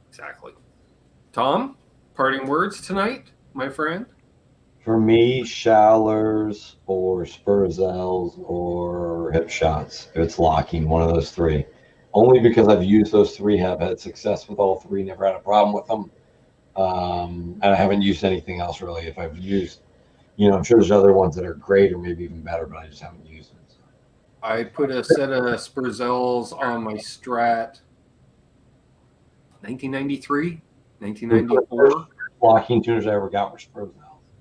Exactly. Tom, parting words tonight, my friend? For me, shallers or Spurzels or hip shots. If it's locking, one of those three. Only because I've used those three, have had success with all three, never had a problem with them. And I haven't used anything else really. If I've used, you know, I'm sure there's other ones that are great or maybe even better, but I just haven't used them. So. I put a set of Spurzels on my Strat 1993, 1994. Locking tuners I ever got were Spurzels.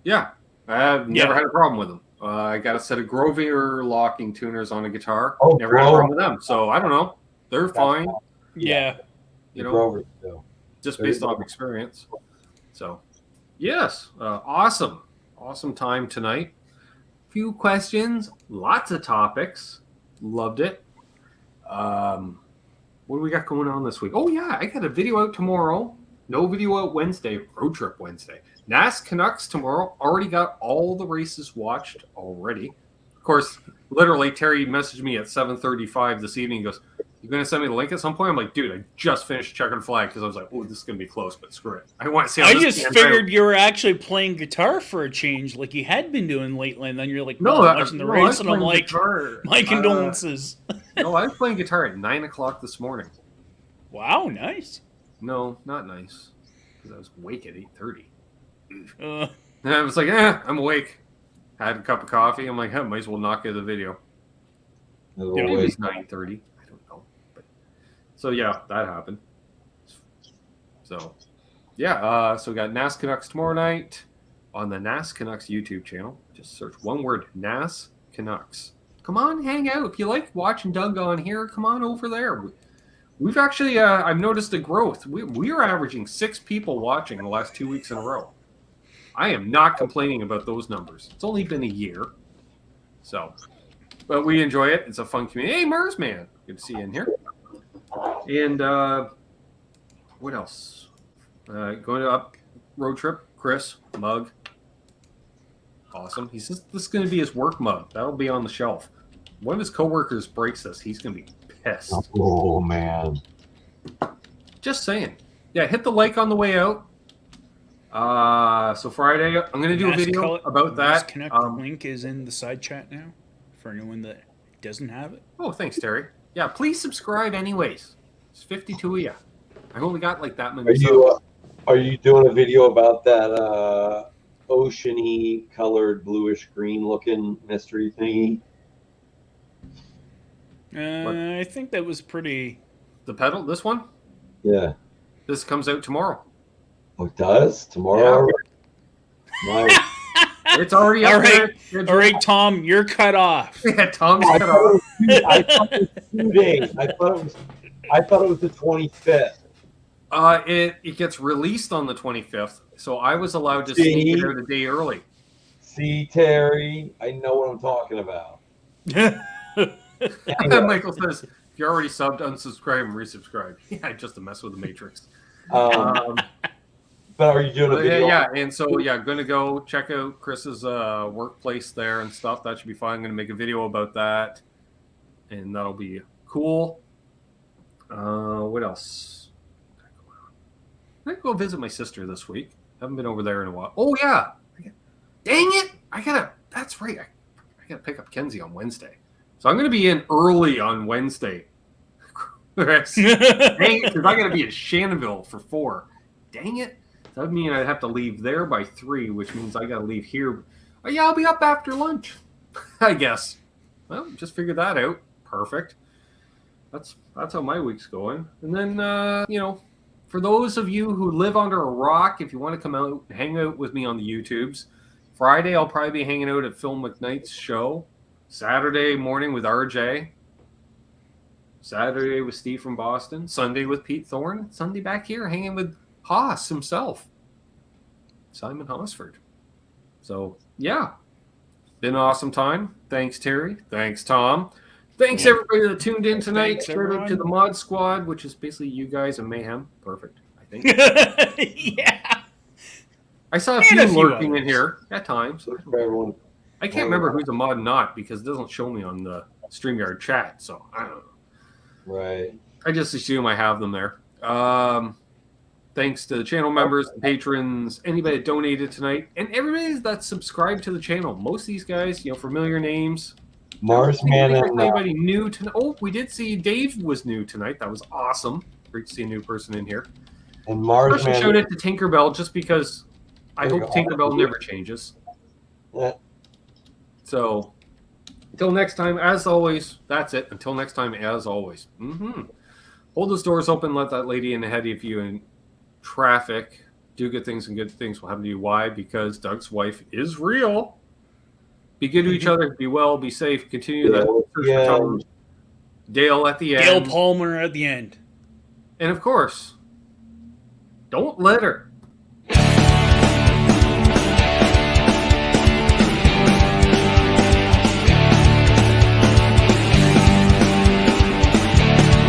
Yeah, I've never had a problem with them. I got a set of Grover locking tuners on a guitar. Oh, never had a problem with them. So I don't know. They're fine. Yeah. You know, Grovers too. Just based off experience. So, yes, awesome time tonight. Few questions, lots of topics. Loved it. What do we got going on this week? Oh yeah, I got a video out tomorrow. No video out Wednesday. Road trip Wednesday. Canucks tomorrow. Already got all the races watched already. Of course, literally Terry messaged me at 7:35 this evening. He goes, "You going to send me the link at some point?" I'm like, dude, I just finished checking flag because I was like, oh, this is going to be close, but screw it. I want to see how I this just figured you were actually playing guitar for a change like you had been doing lately, and then you're like, no, I'm watching the race, and I'm like, guitar. my condolences. No, I was playing guitar at 9 o'clock this morning. Wow, nice. No, not nice. Because I was awake at 8:30. And I was like, I'm awake. Had a cup of coffee. I'm like, might as well knock out the video. Maybe it was 9:30. I don't know. But, so, yeah, that happened. So, yeah. So, we got NAS Canucks tomorrow night on the NAS Canucks YouTube channel. Just search one word, NAS Canucks. Come on, hang out. If you like watching Doug on here, come on over there. We've actually, I've noticed a growth. We are averaging 6 people watching the last 2 weeks in a row. I am not complaining about those numbers. It's only been a year. So, but we enjoy it. It's a fun community. Hey, Mars Man. Good to see you in here. And what else? Going up road trip. Chris, mug. Awesome. He says this is going to be his work mug. That'll be on the shelf. One of his coworkers breaks this. He's going to be pissed. Oh, man. Just saying. Yeah, hit the like on the way out. So Friday, I'm going to do a video about that. Connect link is in the side chat now for anyone that doesn't have it. Oh, thanks, Terry. Yeah, please subscribe anyways. It's 52 of you. I only got like that many. Are you doing a video about that oceany colored bluish green looking mystery thingy? I think that was pretty. The pedal, this one? Yeah. This comes out tomorrow. Oh, it does? Tomorrow? Yeah. Nice. It's already up there. All right, Tom, you're cut off. Yeah, Tom's cut off. I thought it was 2 days. I thought it was the 25th. It gets released on the 25th, so I was allowed to sneak it out a day early. See, Terry, I know what I'm talking about. Michael says, if you're already subbed, unsubscribe and resubscribe. Yeah, just to mess with the Matrix. But are you doing a video? Yeah, and so, going to go check out Chris's workplace there and stuff. That should be fun. I'm going to make a video about that, and that'll be cool. What else? I'm going to go visit my sister this week. Haven't been over there in a while. Oh, yeah. Dang it. That's right. I got to pick up Kenzie on Wednesday. So I'm going to be in early on Wednesday. Dang it, because I got to be at Shannonville for 4. Dang it. That would mean I'd have to leave there by 3, which means I got to leave here. Oh, yeah, I'll be up after lunch, I guess. Well, just figured that out. Perfect. That's how my week's going. And then, for those of you who live under a rock, if you want to come out and hang out with me on the YouTubes, Friday I'll probably be hanging out at Phil McKnight's show. Saturday morning with RJ. Saturday with Steve from Boston. Sunday with Pete Thorne. Sunday back here hanging with Haas himself. Simon Hosford. So, yeah. Been an awesome time. Thanks, Terry. Thanks, Tom. Thanks, everybody that tuned in tonight. Thanks, Shout out everyone. to the Mod Squad, which is basically you guys and Mayhem. Perfect, I think. Yeah. I saw a And few a few lurking in others. here at times. For everyone. I can't remember who's a mod and not because it doesn't show me on the StreamYard chat, so I don't know. Right. I just assume I have them there. Thanks to the channel members, the patrons, anybody that donated tonight, and everybody that's subscribed to the channel. Most of these guys, familiar names. Marsman and Anybody new tonight? Oh, we did see Dave was new tonight. That was awesome. Great to see a new person in here. and Special shout Marsman. out to Tinkerbell just because I There you hope go. Tinkerbell never changes. Yeah. So, until next time, as always, that's it. Until next time, as always. Hold those doors open. Let that lady in ahead of you in traffic. Do good things, and good things will happen to you. Why? Because Doug's wife is real. Be good to each other. Be well. Be safe. Continue that search for Tom. Dale at the end. Dale Palmer at the end. And of course, don't litter.